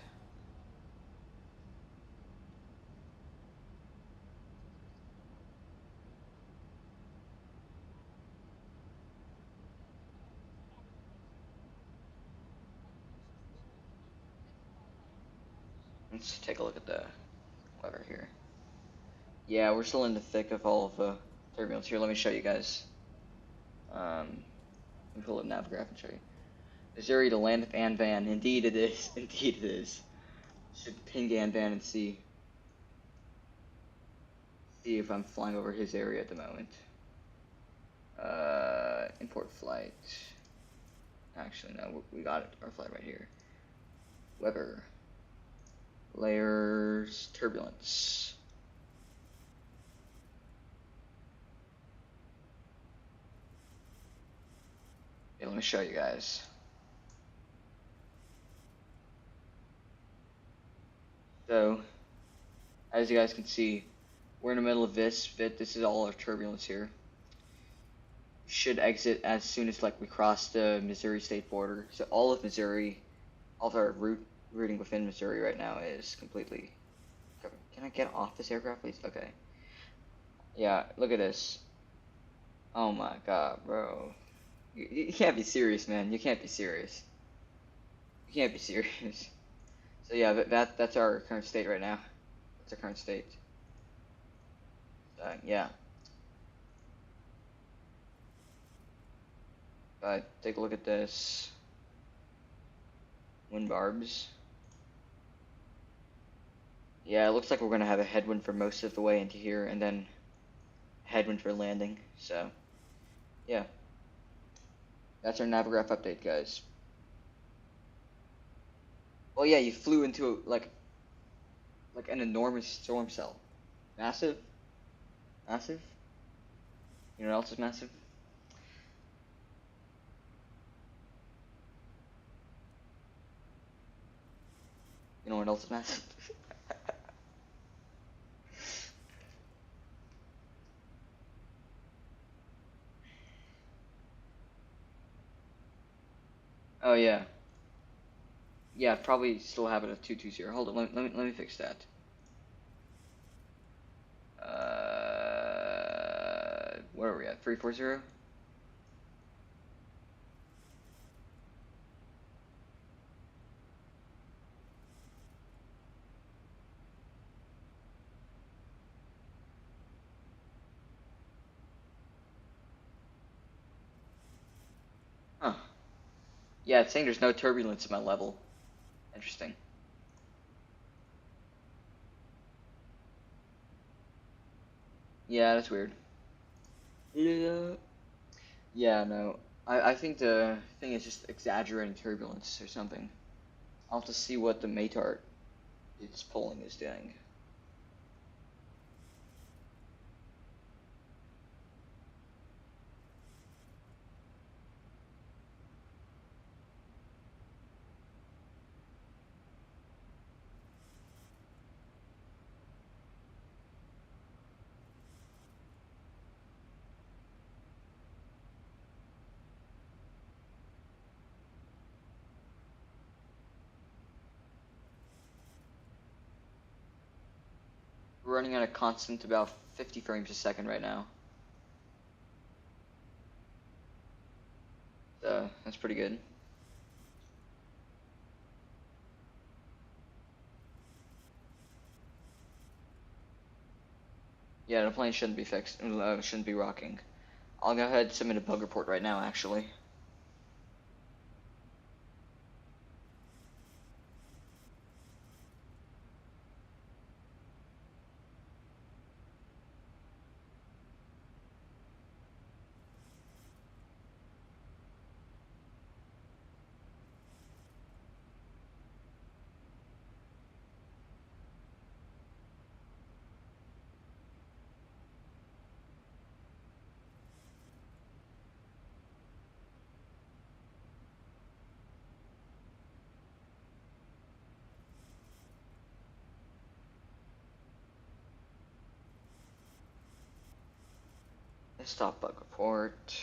Speaker 1: Let's take a look at the weather here. Yeah, we're still in the thick of all of the turbulence here. Let me show you guys. Let me pull up Navgraph and show you. Missouri to land with Anvan. Indeed it is. Indeed it is. Should ping Anvan and see if I'm flying over his area at the moment. Import flight. Actually, no, we got it. Our flight right here. Weather. Layers. Turbulence. Here, let me show you guys. So, as you guys can see, we're in the middle of this. This is all our turbulence here. Should exit as soon as like we cross the Missouri state border. So all of Missouri, all of our routing within Missouri right now is completely covered. Can I get off this aircraft, please? Okay. Yeah, look at this. Oh my god, bro. You can't be serious, man. You can't be serious. You can't be serious. So yeah, that's our current state right now. That's our current state. Yeah. But take a look at this. Wind barbs. Yeah, it looks like we're gonna have a headwind for most of the way into here, and then headwind for landing. So, yeah. That's our Navigraph update, guys. Well, yeah, you flew into like an enormous storm cell. Massive? Massive? You know what else is massive? You know what else is massive? Oh yeah. Yeah, probably still have it at 220. Hold on, let me fix that. Where are we at? 340? Huh. Yeah, it's saying there's no turbulence in my level. Interesting. Yeah, that's weird. Yeah. Yeah, no. I think the thing is just exaggerating turbulence or something. I'll have to see what the Matart its polling is doing. We're running at a constant about 50 frames a second right now. So, that's pretty good. Yeah, the plane shouldn't be fixed. Shouldn't be rocking. I'll go ahead and submit a bug report right now, actually. Stop bug report.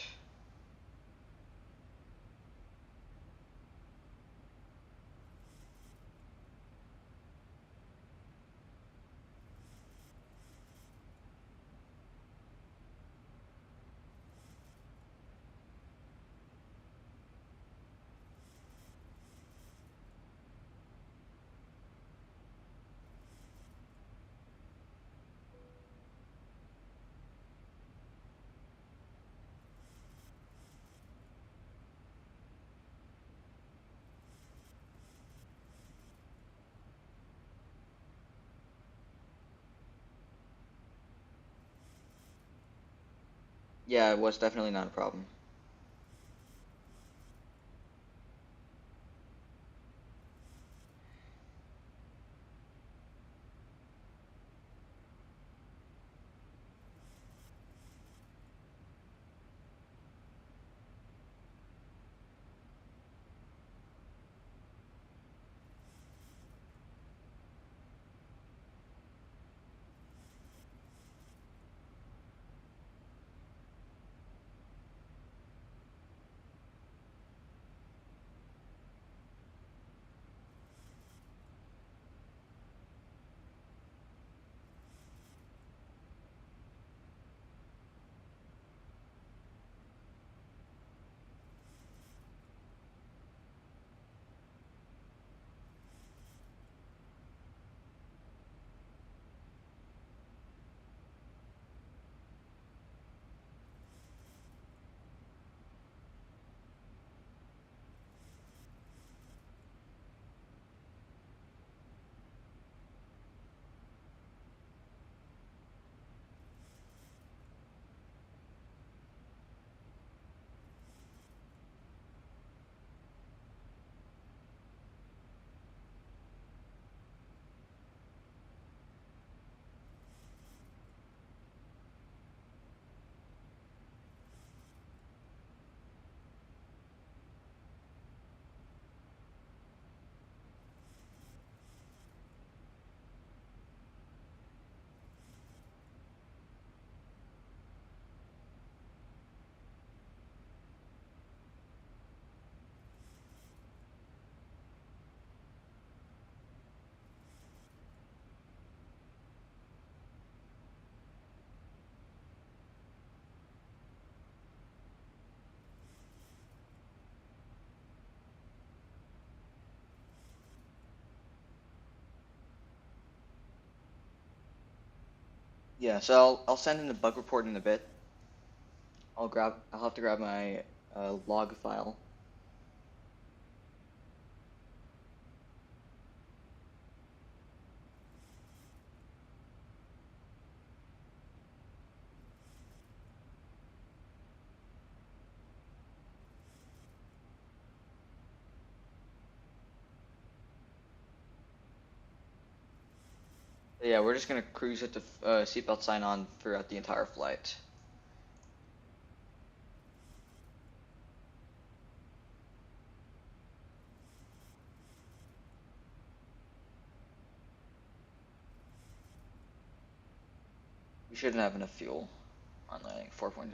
Speaker 1: Yeah, it was definitely not a problem. Yeah, so I'll send in the bug report in a bit. I'll have to grab my log file. Yeah, we're just gonna cruise with the seatbelt sign on throughout the entire flight. We shouldn't have enough fuel on landing 4.0.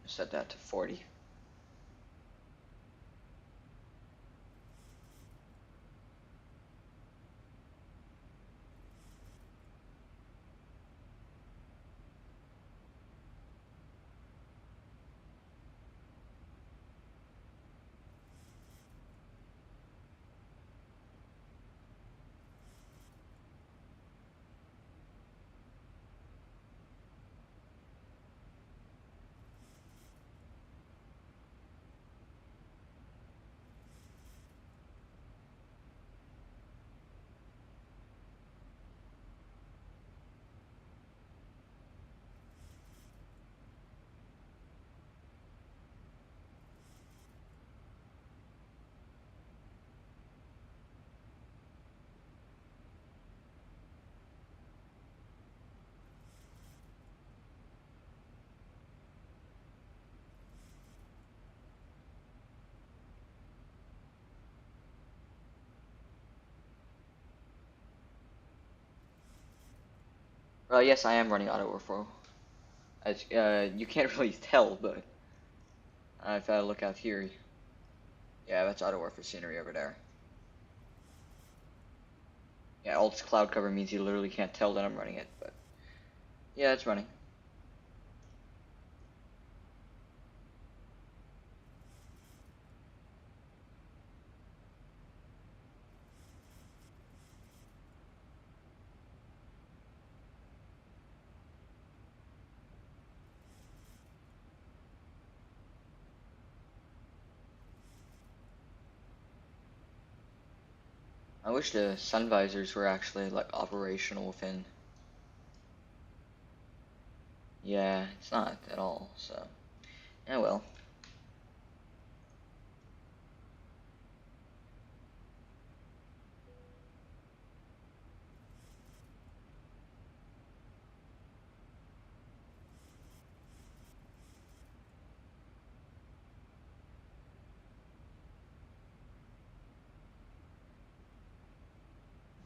Speaker 1: Set that to 40. Well, yes, I am running auto overflow. As you can't really tell, but if I look out here, yeah, that's auto overflow scenery over there. Yeah, all this cloud cover means you literally can't tell that I'm running it, but yeah, it's running. I wish the sun visors were actually like operational within. Yeah, it's not at all, so yeah, well.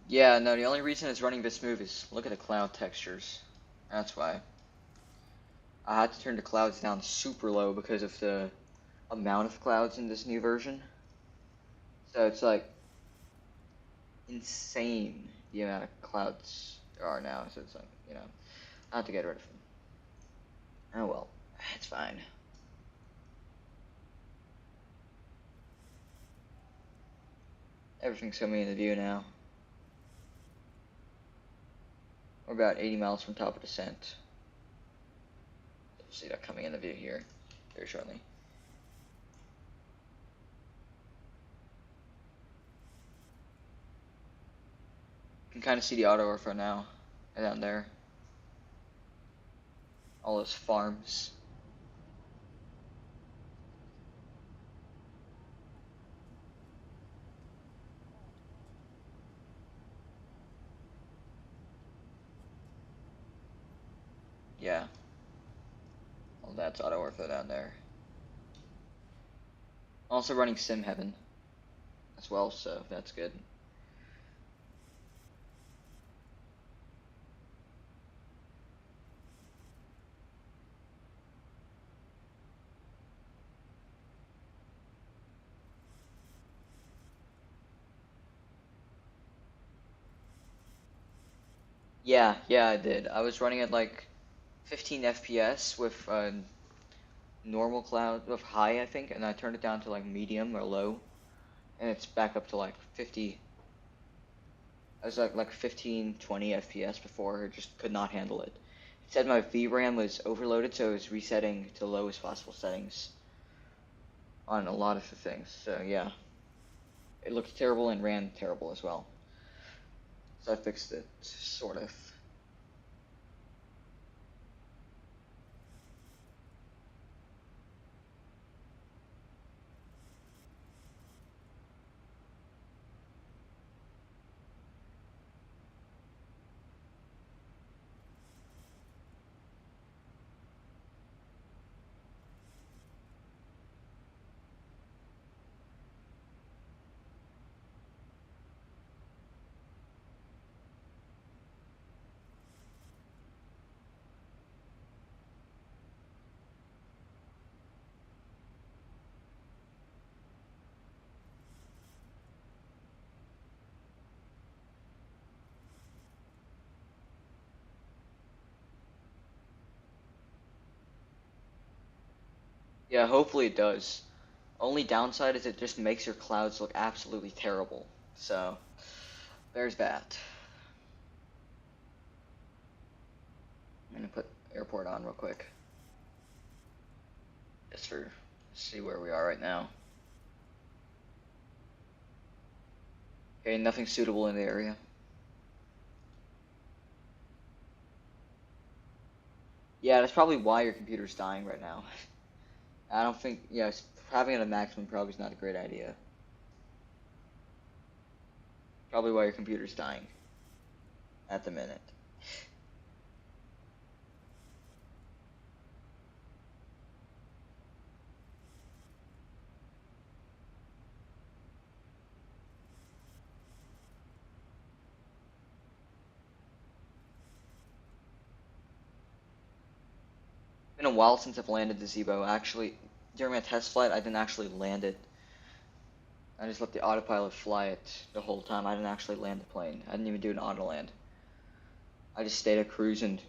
Speaker 1: Yeah, no, the only reason it's running this smooth is look at the cloud textures. That's why. I had to turn the clouds down super low because of the amount of clouds in this new version. So it's like insane the amount of clouds there are now. So it's like, I have to get rid of them. Oh well, it's fine. Everything's coming into view now. We're about 80 miles from top of descent. You'll see that coming into view here very shortly. You can kind of see the auto overflow now, down there. All those farms. Yeah. All that's auto overflow down there. Also running Sim Heaven as well, so that's good. Yeah, yeah, I did. I was running at like 15 FPS with normal cloud with high, I think, and I turned it down to like medium or low, and it's back up to like 50. I was like 15, 20 FPS before. It just could not handle it. It said my VRAM was overloaded, so it was resetting to lowest possible settings on a lot of the things. So yeah, it looked terrible and ran terrible as well. So I fixed it, sort of. Yeah, hopefully it does. Only downside is it just makes your clouds look absolutely terrible. So, there's that. I'm gonna put airport on real quick. Just for see where we are right now. Okay, nothing suitable in the area. Yeah, that's probably why your computer's dying right now. I don't think, yes, having it at maximum probably is not a great idea. Probably why your computer's dying at the minute. Been a while since I've landed the Zebo. Actually, during my test flight, I didn't actually land it. I just let the autopilot fly it the whole time. I didn't actually land the plane. I didn't even do an auto land. I just stayed at cruise and,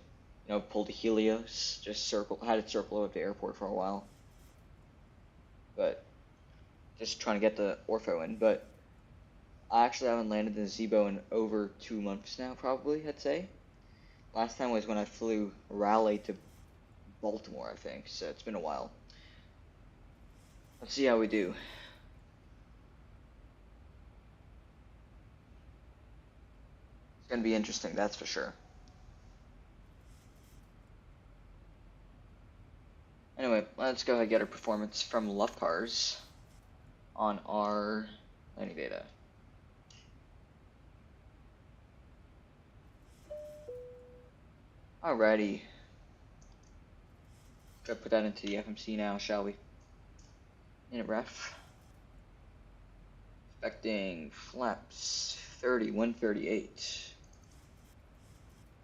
Speaker 1: pulled the Helios, just had it circle over the airport for a while. But just trying to get the ortho in. But I actually haven't landed the Zebo in over 2 months now, probably, I'd say. Last time was when I flew Raleigh to Baltimore, I think, so it's been a while. Let's see how we do. It's going to be interesting, that's for sure. Anyway, let's go ahead and get our performance from Love Cars on our landing data. Alrighty. Go put that into the FMC now, shall we? In ref. Expecting flaps 30, 138.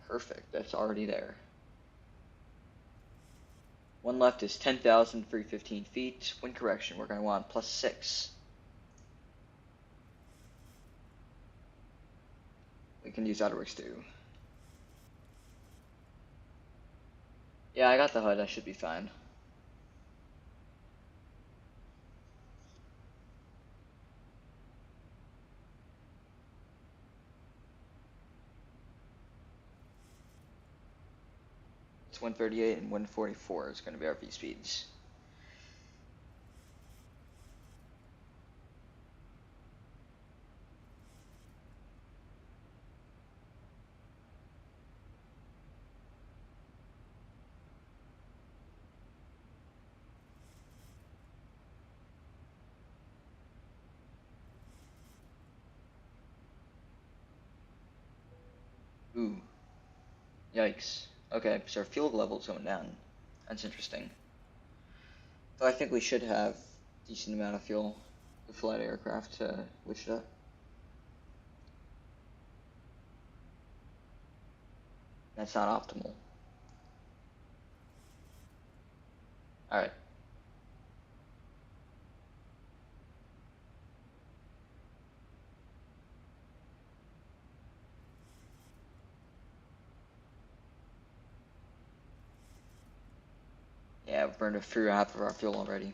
Speaker 1: Perfect, that's already there. One left is 10,315 feet. Wind correction, we're going to want +6. We can use AutoWorks too. Yeah, I got the HUD, I should be fine. It's 138 and 144 is going to be our V speeds. Ooh. Yikes. Okay, so our fuel level's going down. That's interesting. Though I think we should have a decent amount of fuel to fly the aircraft to Wichita. That's not optimal. Alright. Yeah, we've burned through half of our fuel already.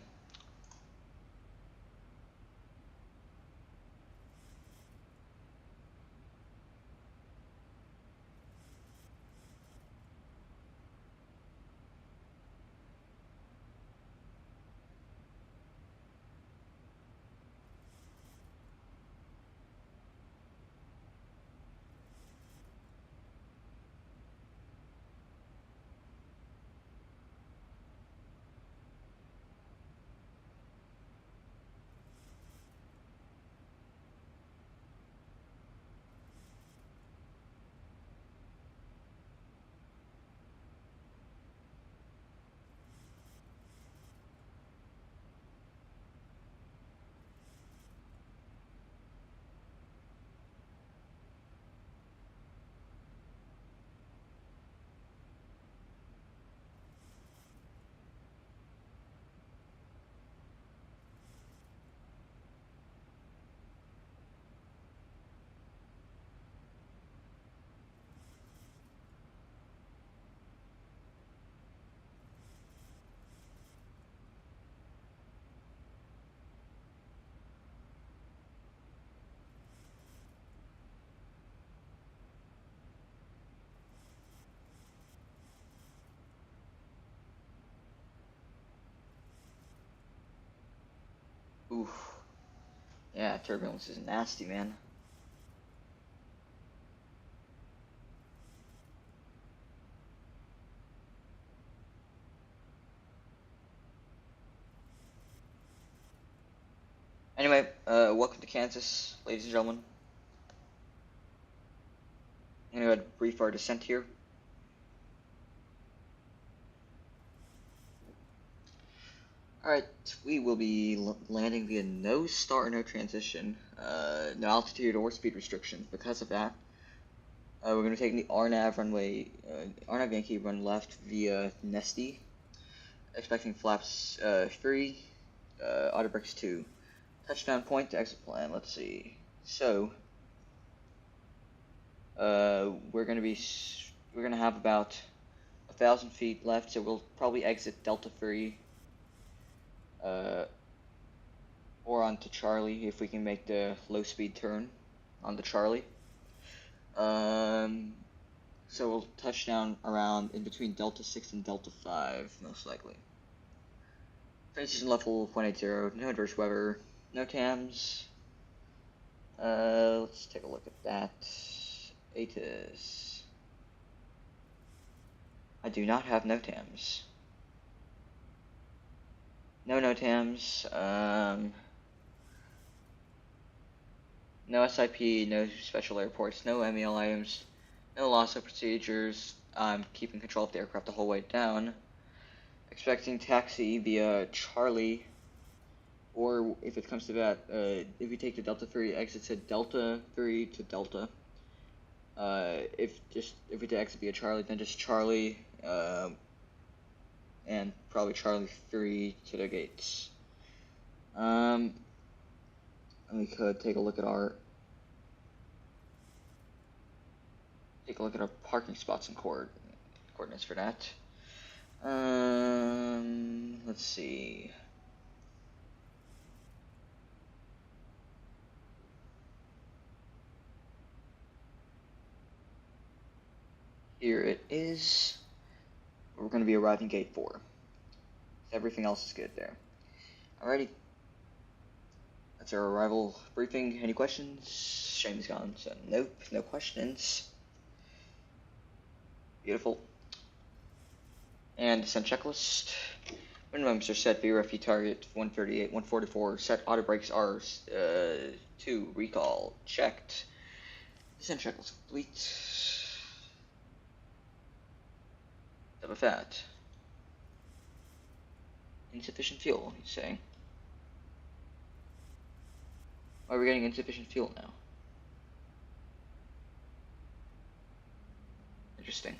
Speaker 1: Oof. Yeah, turbulence is nasty, man. Anyway, welcome to Kansas, ladies and gentlemen. I'm gonna go ahead and brief our descent here. Alright, we will be landing via no start, no transition, no altitude or speed restrictions. Because of that, we're going to take the RNAV runway, RNAV Yankee run left via Nesty, expecting flaps 3, auto brakes 2. Touchdown point to exit plan, let's see. So, we're going to have about 1,000 feet left, so we'll probably exit Delta 3. Or onto Charlie if we can make the low speed turn onto Charlie. So we'll touch down around in between Delta 6 and Delta 5, most likely. Transition level 180, no adverse weather, no TAMS. Let's take a look at that. ATIS. I do not have no TAMS. No TAMS. No SIP, no special airports, no MEL items, no loss of procedures. I'm keeping control of the aircraft the whole way down. Expecting taxi via Charlie, or if it comes to that, if we take the Delta 3 exits at Delta 3 to Delta. If we exit via Charlie, then just Charlie, and probably Charlie 3 to the gates. We could take a look at our parking spots and coordinates for that. Let's see. Here it is. We're going to be arriving gate 4. Everything else is good there. Alrighty. That's our arrival briefing. Any questions? Shane is gone, so nope, no questions. Beautiful. And descent checklist. Minimums are set. VRFE target 138, 144. Set auto brakes are 2. Recall checked. Descent checklist complete. Double fat. Insufficient fuel, he's saying. Why are we getting insufficient fuel now? Interesting.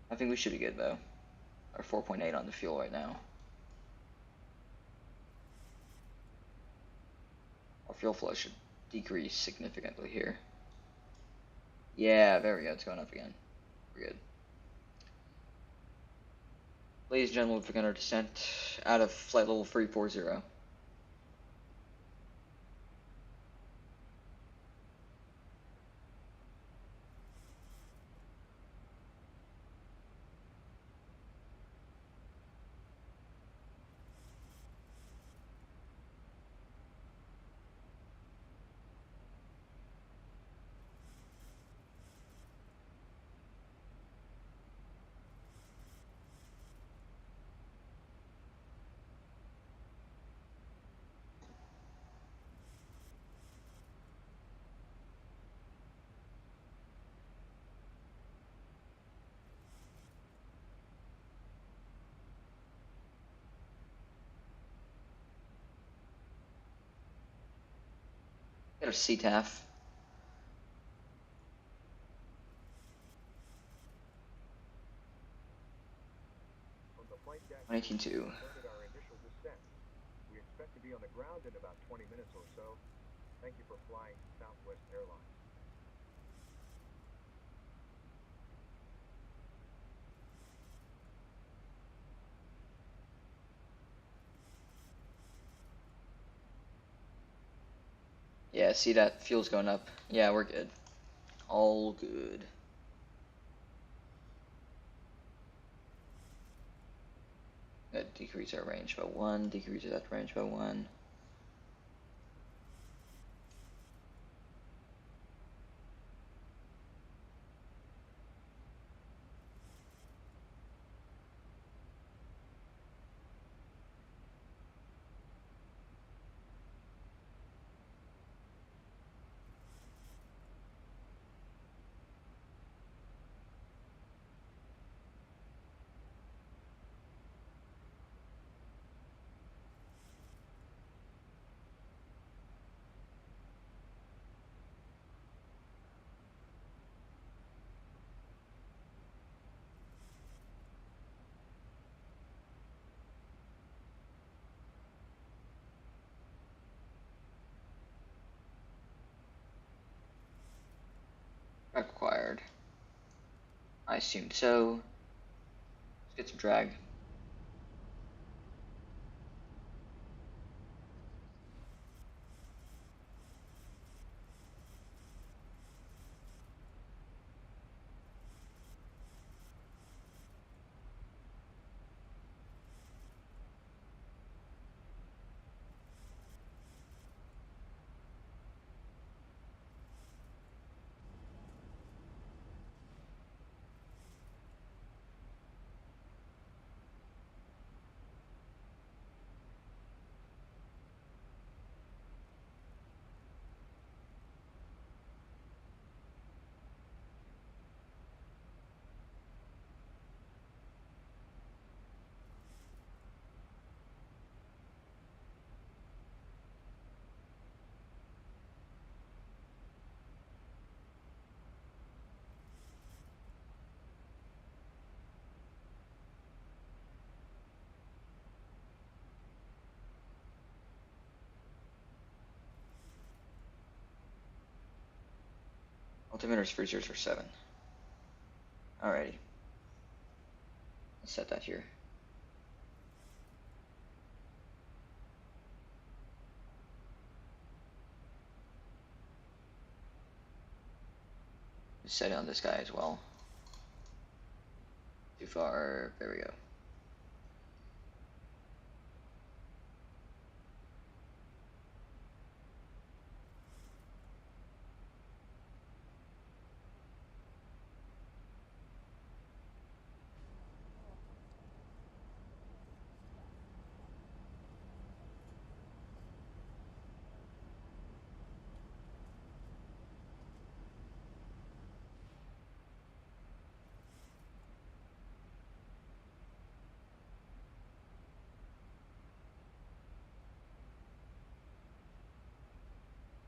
Speaker 1: I think we should be good though. Our 4.8 on the fuel right now. Our fuel flow should decrease significantly here. Yeah, there we go. It's going up again. We're good. Ladies and gentlemen, we've begun our descent out of flight level 340. Got a CTAF.
Speaker 5: From the flight deck,
Speaker 1: 19.2.
Speaker 5: we started our initial descent. We expect to be on the ground in about 20 minutes or so. Thank you for flying Southwest Airlines.
Speaker 1: Yeah, see that fuel's going up. Yeah, we're good. All good. That decrease our range by 1, decreases that range by 1. Required. I assumed so. Let's get some drag. Altimeter's 3047. Alrighty. Let's set that here. Set it on this guy as well. Too far. There we go.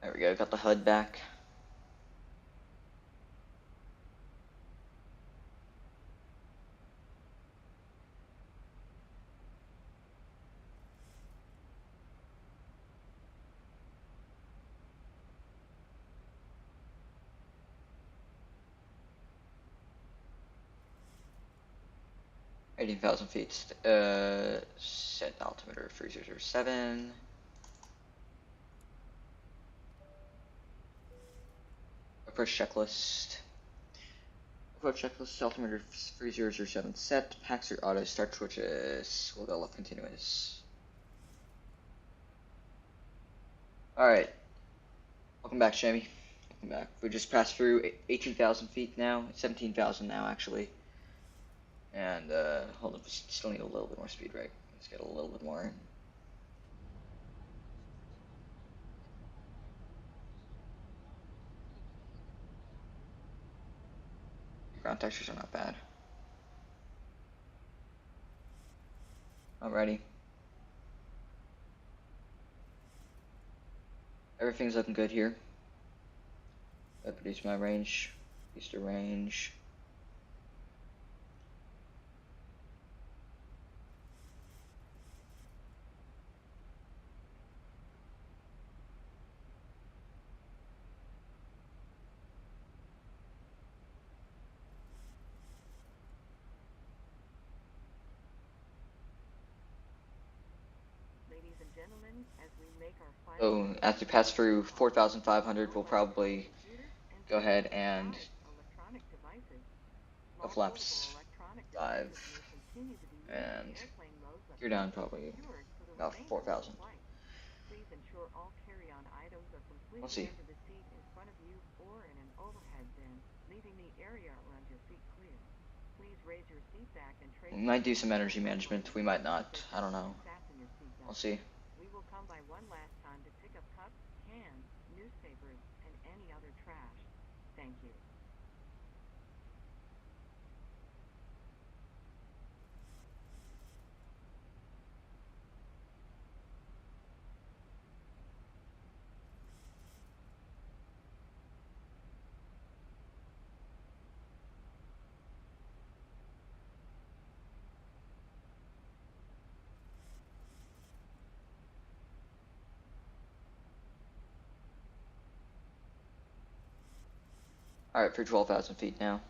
Speaker 1: There we go. Got the HUD back. 18,000 feet. Set altimeter 3007. Approach checklist. Approach checklist. Altimeter 3007 set. Paxer auto. Start switches. We'll go left continuous. Alright. Welcome back, Jamie. Welcome back. We just passed through 18,000 feet now. 17,000 now, actually. And, hold on. Still need a little bit more speed, right? Let's get a little bit more. Ground textures are not bad. Alrighty. Everything's looking good here. I produce my range. Produce the range.
Speaker 3: Ladies and gentlemen, as we make our
Speaker 1: So
Speaker 3: final
Speaker 1: as we pass through 4,500, we'll probably go ahead and
Speaker 3: electronic devices.
Speaker 1: go
Speaker 3: Small
Speaker 1: flaps
Speaker 3: portable electronic
Speaker 1: 5
Speaker 3: devices may continue to be used
Speaker 1: and
Speaker 3: in airplane modes that
Speaker 1: you're down
Speaker 3: must be
Speaker 1: probably
Speaker 3: secured for the
Speaker 1: about
Speaker 3: remainder of the
Speaker 1: 4,000.
Speaker 3: flight. Please ensure all carry-on items are
Speaker 1: We'll
Speaker 3: completely
Speaker 1: see.
Speaker 3: under the seat in front of you or in an overhead bin, leaving the area around your feet clear. Please raise your seat back and trace.
Speaker 1: We might do some energy management. We might not. I don't know.
Speaker 3: Fasten your seatbelt.
Speaker 1: We'll see.
Speaker 3: We will come by one last time to pick up cups, cans, newspapers, and any other trash. Thank you.
Speaker 1: Alright, for 12,000 feet now.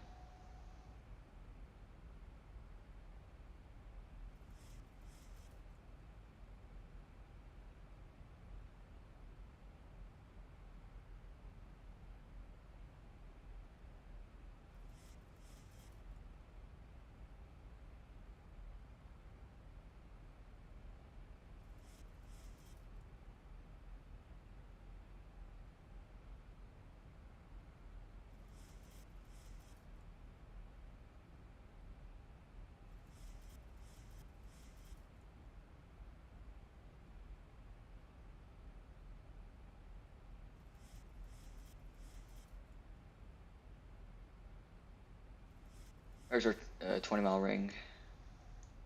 Speaker 1: There's our 20-mile ring.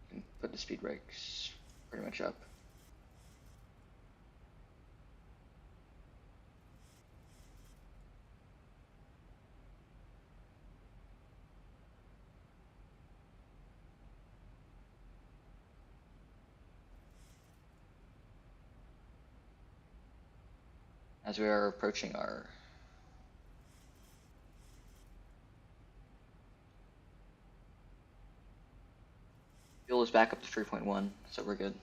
Speaker 1: You can put the speed brakes pretty much up. As we are approaching our fuel is back up to 3.1, so we're good.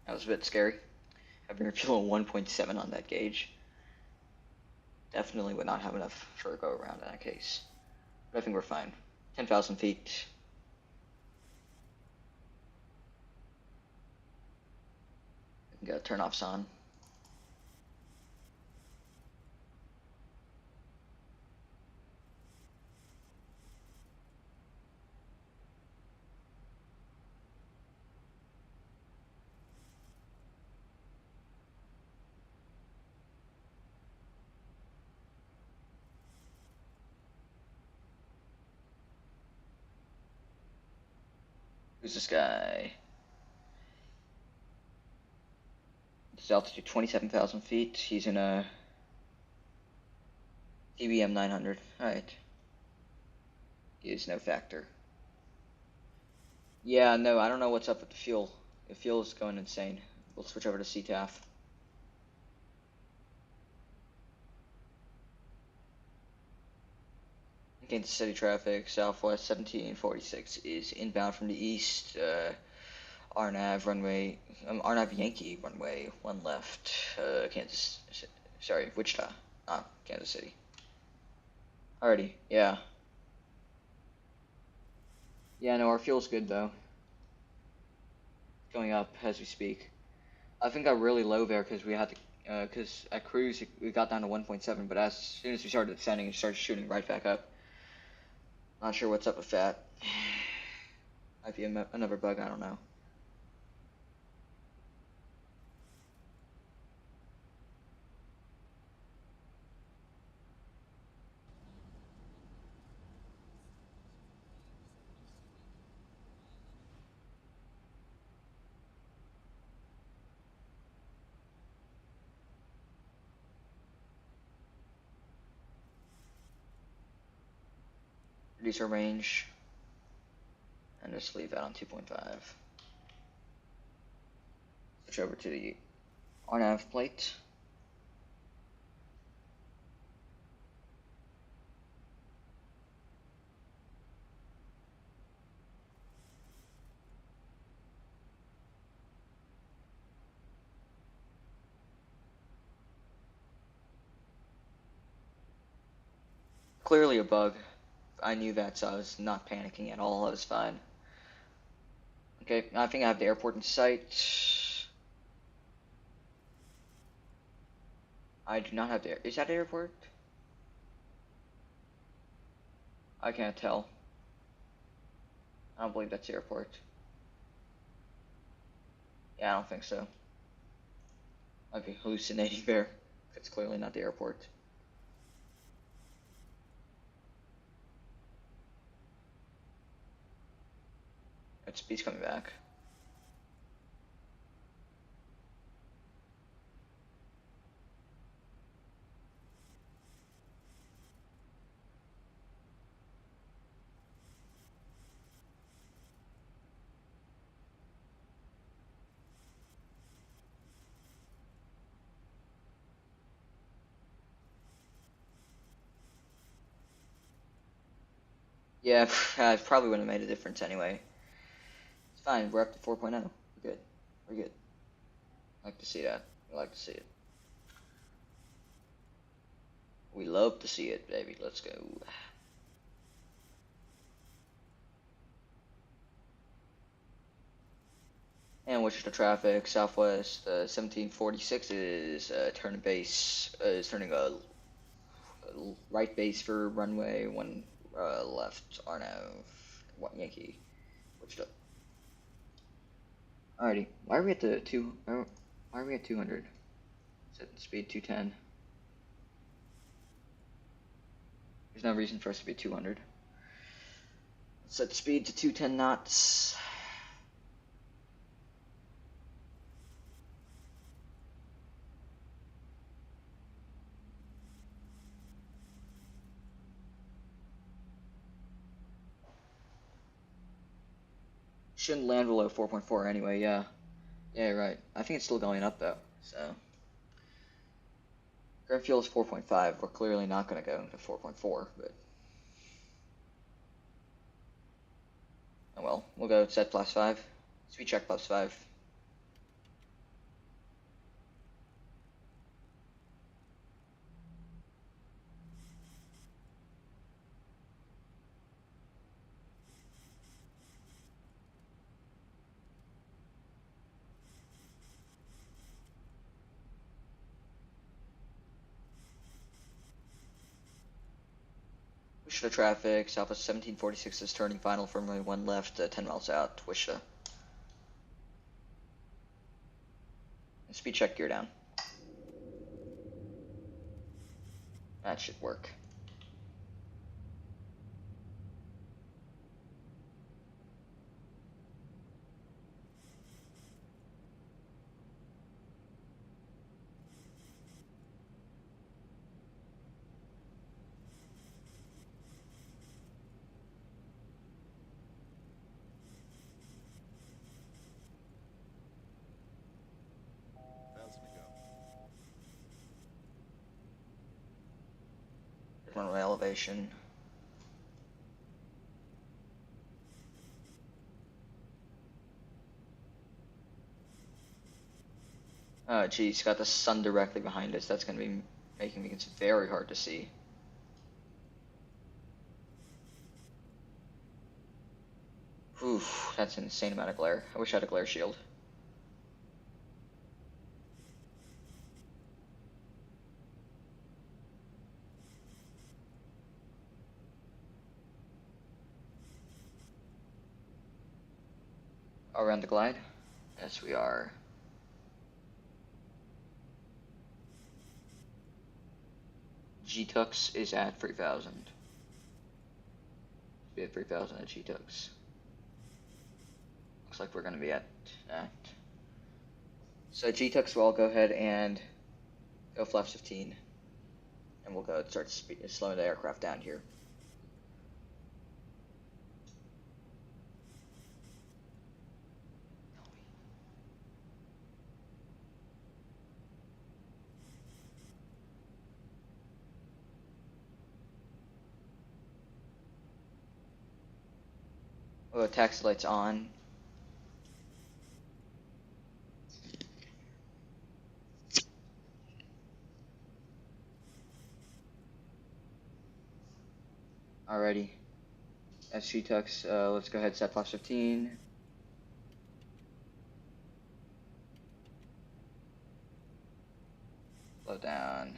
Speaker 1: That was a bit scary. Having a fuel of 1.7 on that gauge. Definitely would not have enough for a go around in that case. But I think we're fine. 10,000 feet. We can get turn-offs on. Who's this guy? His altitude 27,000 feet. He's in a DBM 900. Alright. He is no factor. Yeah, no, I don't know what's up with the fuel. The fuel is going insane. We'll switch over to CTAF. Kansas City traffic, Southwest 1746 is inbound from the east. RNAV runway, RNAV Yankee runway, 1 left, Wichita, Kansas City. Alrighty, yeah. Yeah, no, our fuel's good though. Going up as we speak. I think got really low there because we had to, because at cruise we got down to 1.7, but as soon as we started descending, it started shooting right back up. Not sure what's up with that. Might be another bug, I don't know. Reduce our range, and just leave that on 2.5. Switch over to the RNAV plate. Clearly a bug. I knew that, so I was not panicking at all. I was fine. Okay, I think I have the airport in sight. I do not have the. Is that the airport? I can't tell. I don't believe that's the airport. Yeah, I don't think so. I'd be hallucinating there. It's clearly not the airport. That speed's coming back. Yeah, I probably wouldn't have made a difference anyway. It's fine, we're up to 4.0. We're good. We're good. I like to see that. We like to see it. We love to see it, baby. Let's go. And Wichita traffic, Southwest 1746 is turning base, is turning a right base for runway 1 left, RNAV, Yankee, Wichita. Alrighty, why are we at the why are we at 200? Set speed 210. There's no reason for us to be 200. Set speed to 210 knots. Shouldn't land below 4.4 anyway, yeah. Yeah, right. I think it's still going up though, so. Current fuel is 4.5. We're clearly not going to go to 4.4, but. Oh well, we'll go set +5. Speed check +5. Wichita traffic, Southwest 1746 is turning final for runway 1 left, 10 miles out, Wichita. And speed check gear down. That should work. Runway elevation. Geez, got the sun directly behind us. That's gonna be making it very hard to see. Oof, that's an insane amount of glare. I wish I had a glare shield. Around the glide? Yes, we are. G-Tux is at 3,000. We have 3,000 at G-Tux. Looks like we're going to be at that. So G-Tux will go ahead and go flaps 15. And we'll go start slowing the aircraft down here. Oh, taxi lights on. Alrighty. That's G-Tux. Let's go ahead and set flaps 15. Slow down.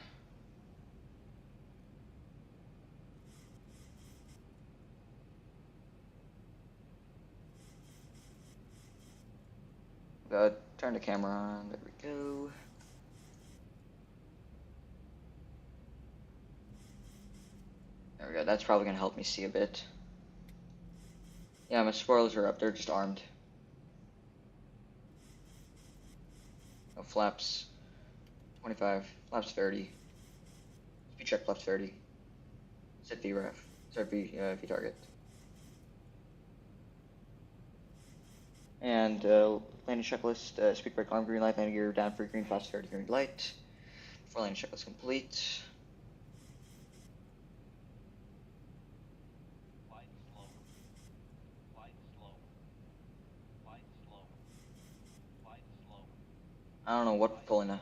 Speaker 1: Go turn the camera on. There we go. There we go. That's probably going to help me see a bit. Yeah, my spoilers are up. They're just armed. Oh, flaps 25. Flaps 30. Speed check flaps 30. Set VREF. Start V target. And landing checklist. Speed brake arm green light. Landing gear down for green. Flaps 30 green light. Before landing checklist complete. I don't know what we're pulling now.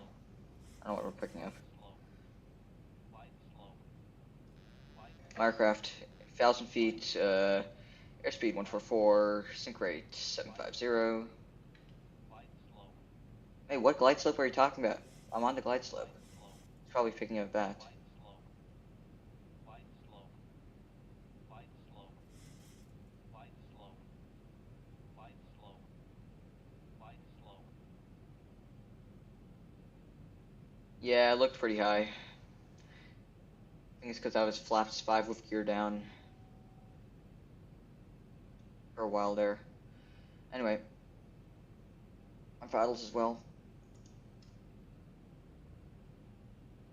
Speaker 1: I don't know what we're picking up. Aircraft, 1,000 feet, airspeed 144, sync rate 750. Hey, what glide slope are you talking about? I'm on the glide slope. It's probably picking up that. Yeah, it looked pretty high. I think it's because I was flaps 5 with gear down for a while there. Anyway, on vitals as well.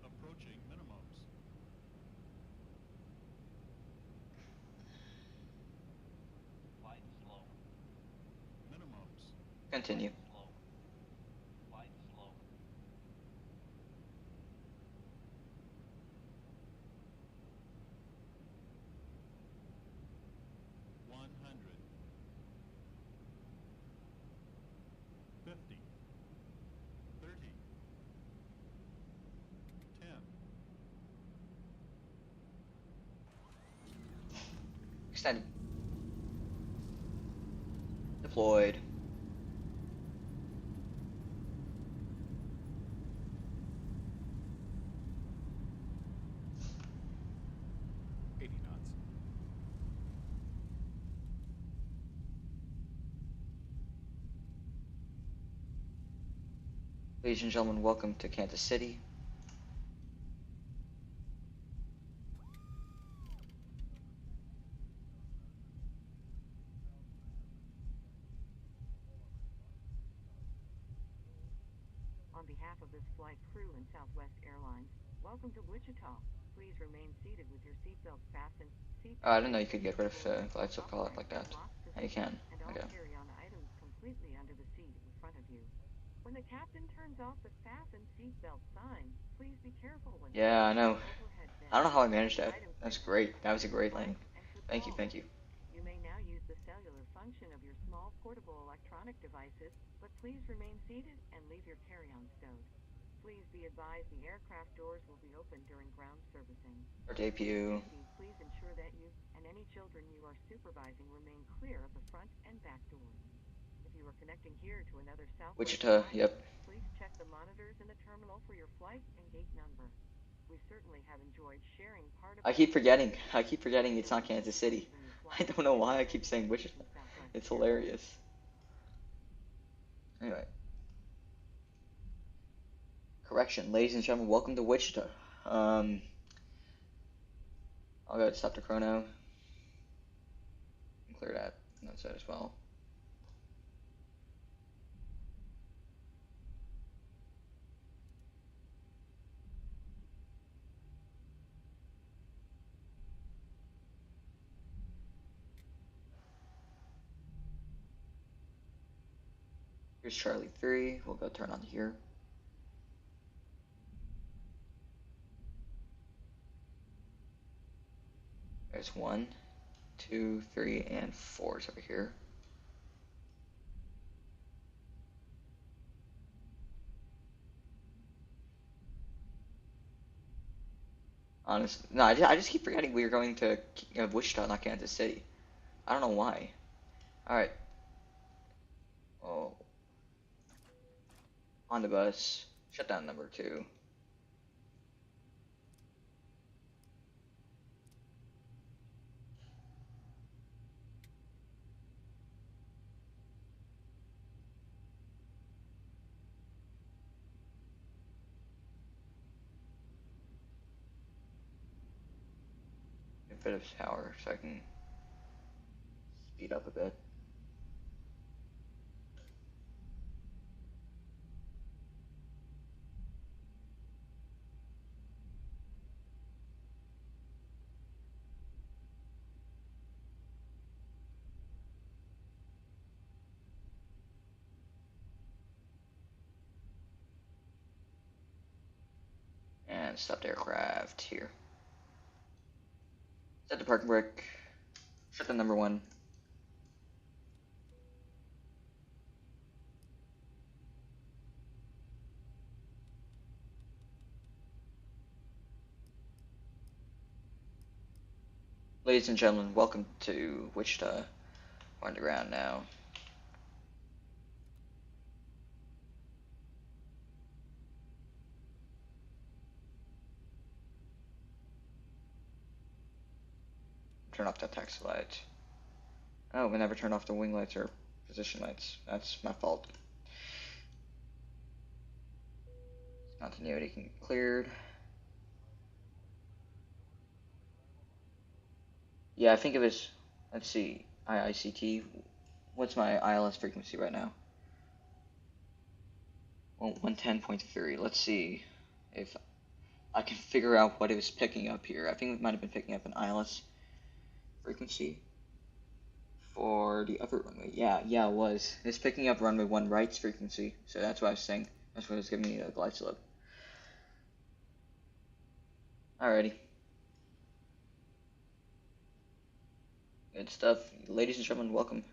Speaker 6: Approaching minimums. Flight slow. Minimums.
Speaker 1: Continue.
Speaker 6: Flight slow. 100. 50. 30. 10.
Speaker 1: Extended. Deployed. Ladies and gentlemen, welcome to Kansas City.
Speaker 3: On behalf of this flight crew and Southwest Airlines, welcome to Wichita. Please remain seated with your seatbelts fastened.
Speaker 1: I didn't know you could get rid of glide slope call out like that. Yeah, you can.
Speaker 3: And all
Speaker 1: Okay.
Speaker 3: carry-on items completely under the seat in front of you. When the captain turns off the fasten seatbelt sign, please be careful when
Speaker 1: Yeah, I know.
Speaker 3: overhead bins.
Speaker 1: I don't know how I managed that.
Speaker 3: Items
Speaker 1: That's
Speaker 3: may
Speaker 1: great.
Speaker 3: fall
Speaker 1: That was a great
Speaker 3: flat
Speaker 1: landing.
Speaker 3: and could
Speaker 1: Thank you,
Speaker 3: fall.
Speaker 1: thank you.
Speaker 3: You may now use the cellular function of your small portable electronic devices, but please remain seated and leave your carry-on stowed. Please be advised the aircraft doors will be open during ground servicing.
Speaker 1: Or debut.
Speaker 3: Please ensure that you and any children you are supervising remain clear of the front and back doors. If you are connecting here to another Southwest
Speaker 1: Wichita,
Speaker 3: flight,
Speaker 1: yep.
Speaker 3: please check the monitors in the terminal for your flight and gate number. We certainly have enjoyed sharing part of
Speaker 1: I keep forgetting it's not Kansas City. I don't know why I keep saying Wichita. It's hilarious. Anyway. Correction, ladies and gentlemen, welcome to Wichita. I'll go ahead and stop the chrono. And clear that outside as well. Here's Charlie 3. We'll go turn on here. There's 1, 2, 3, and 4 is over here. Honestly, no, I just keep forgetting we were going to Wichita, not Kansas City. I don't know why. Alright. Oh. On the bus. Shutdown number 2. A bit of power so I can speed up a bit. And stop the aircraft here. Set the parking brake. Shut the number 1. Ladies and gentlemen, welcome to Wichita. We're on the ground now. Turn off that taxi light. Oh, we never turned off the wing lights or position lights. That's my fault. Continuity cleared. Yeah, I think it was, let's see, IICT. What's my ILS frequency right now? Well, 110.3. Let's see if I can figure out what it was picking up here. I think it might have been picking up an ILS frequency for the upper runway. Yeah, it was. It's picking up runway 1 right's frequency, so that's what I was saying. That's what was giving me a glide slope. Alrighty. Good stuff. Ladies and gentlemen, welcome.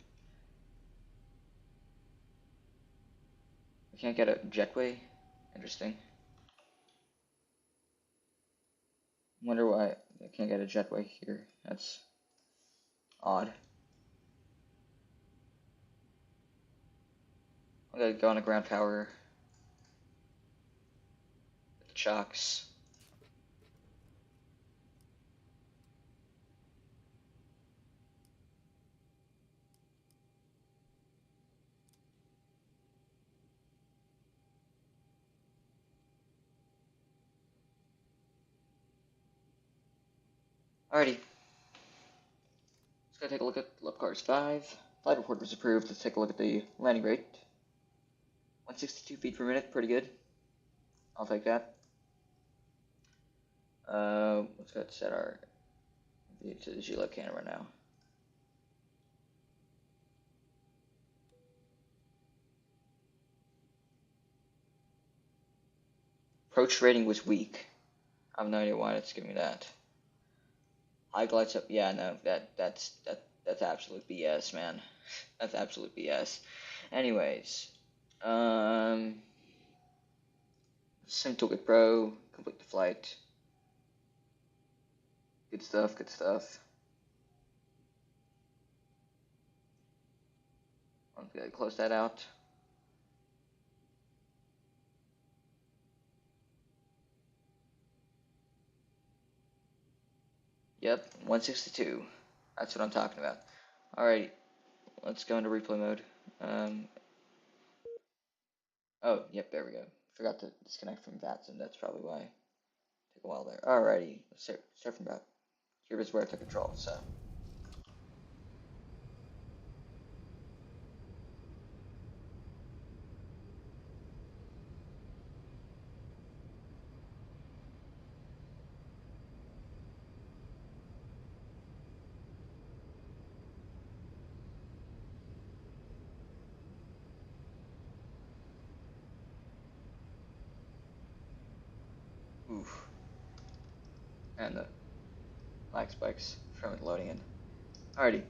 Speaker 1: We can't get a jetway? Interesting. Wonder why I can't get a jetway here. That's odd. I'm gonna go on a ground power with the chocks. Alrighty. Let's go take a look at left cars 5. Flight report was approved. Let's take a look at the landing rate. 162 feet per minute, pretty good. I'll take that. Let's go ahead and set our view to the G-Lab camera now. Approach rating was weak. I have no idea why it's giving me that. High glides up. Yeah, no, that's absolute BS, man. That's absolute BS. Anyways, Sim Toolkit Pro, complete the flight. Good stuff, good stuff. I'm gonna close that out. Yep, 162. That's what I'm talking about. Alrighty, let's go into replay mode. Oh, yep, there we go. Forgot to disconnect from VATSIM, that's probably why it took a while there. Alrighty, let's start from about here is where I took control, so. Oof. And the lag spikes from loading in. Alrighty.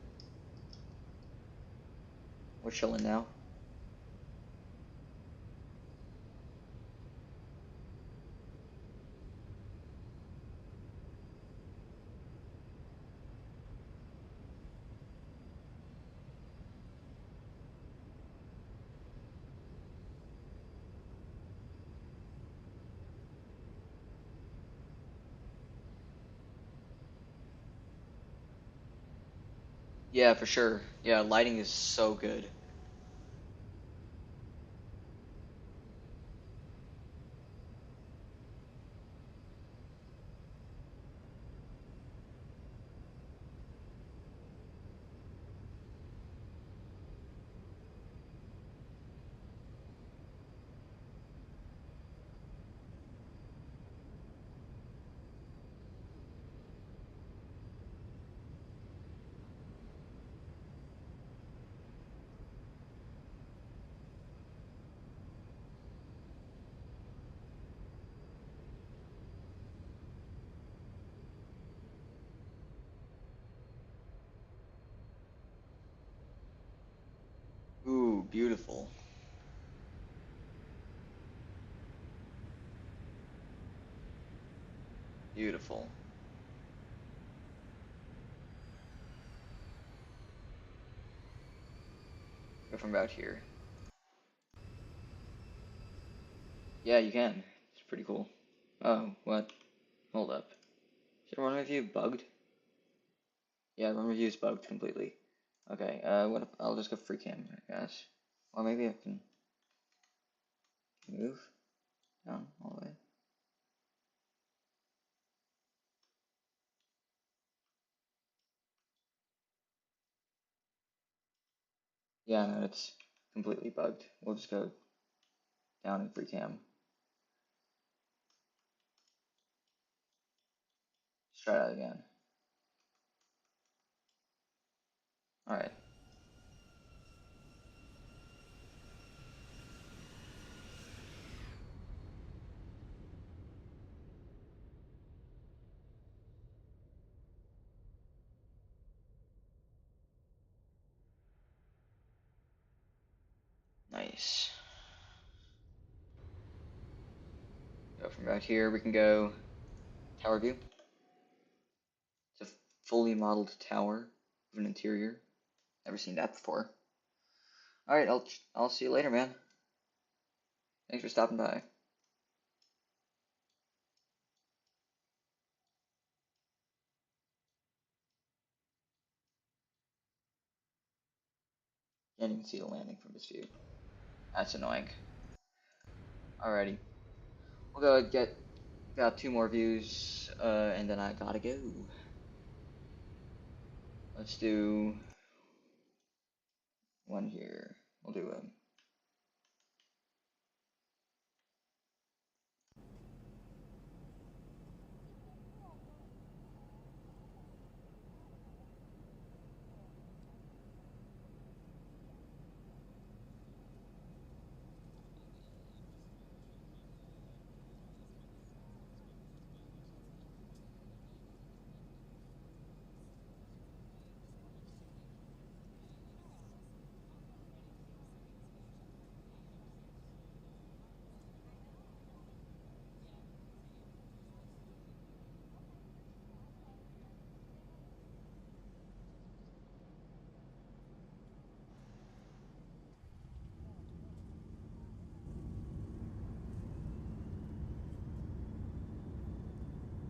Speaker 1: We're chilling now. Yeah, for sure. Yeah, lighting is so good. Ooh, beautiful. Beautiful. Go from about here. Yeah, you can. It's pretty cool. Oh, what? Hold up. Is the run review bugged? Yeah, run review is bugged completely. Okay, what if I'll just go free cam, I guess. Or maybe I can move down all the way. Yeah, no, it's completely bugged. We'll just go down in free cam. Let's try that again. Alright. Nice. Go from about here, we can go tower view. It's a fully modeled tower with an interior. Never seen that before. Alright, I'll see you later, man. Thanks for stopping by. Can't even see the landing from this view. That's annoying. Alrighty. We'll go get about 2 more views, and then I gotta go. Let's do one here. We'll do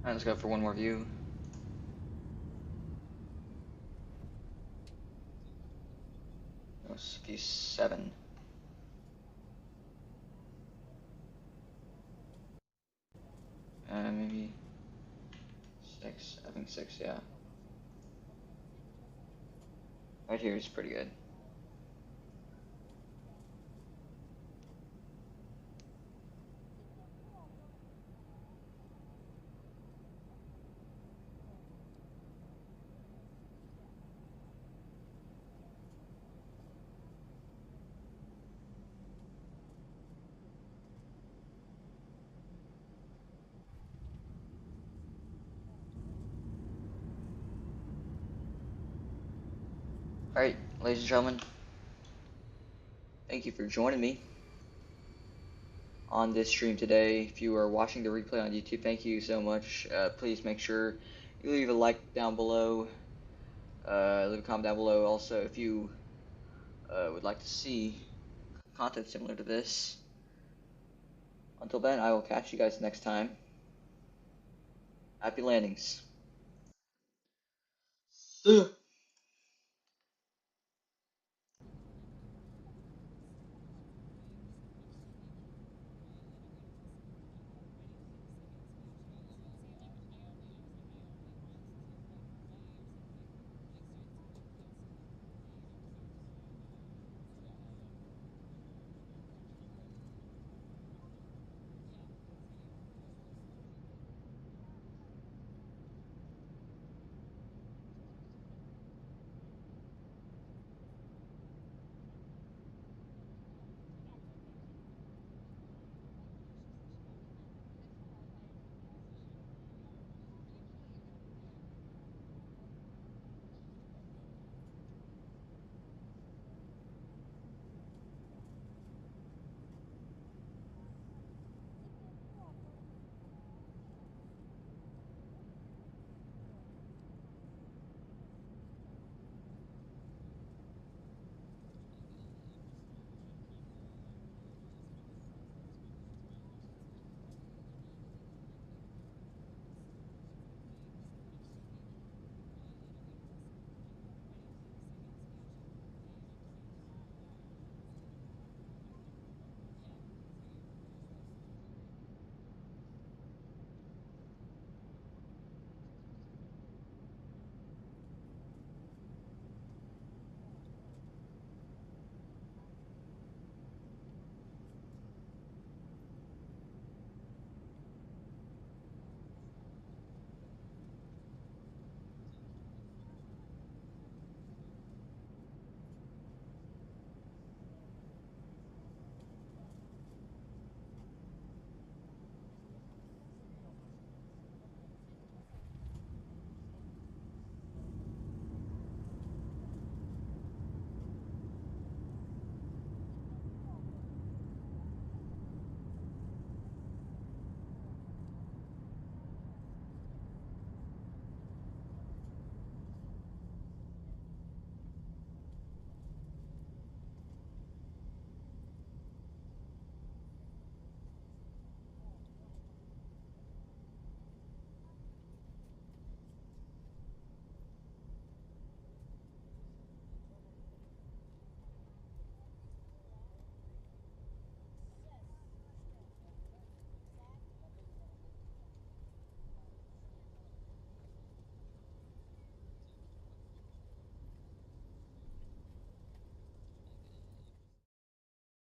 Speaker 1: Alright, let's go for one more view. That's view 7. Maybe 6. I think 6, yeah. Right here is pretty good. Alright, ladies and gentlemen, thank you for joining me on this stream today. If you are watching the replay on YouTube, thank you so much. Please make sure you leave a like down below, leave a comment down below. Also, if you would like to see content similar to this. Until then, I will catch you guys next time. Happy landings. See ya.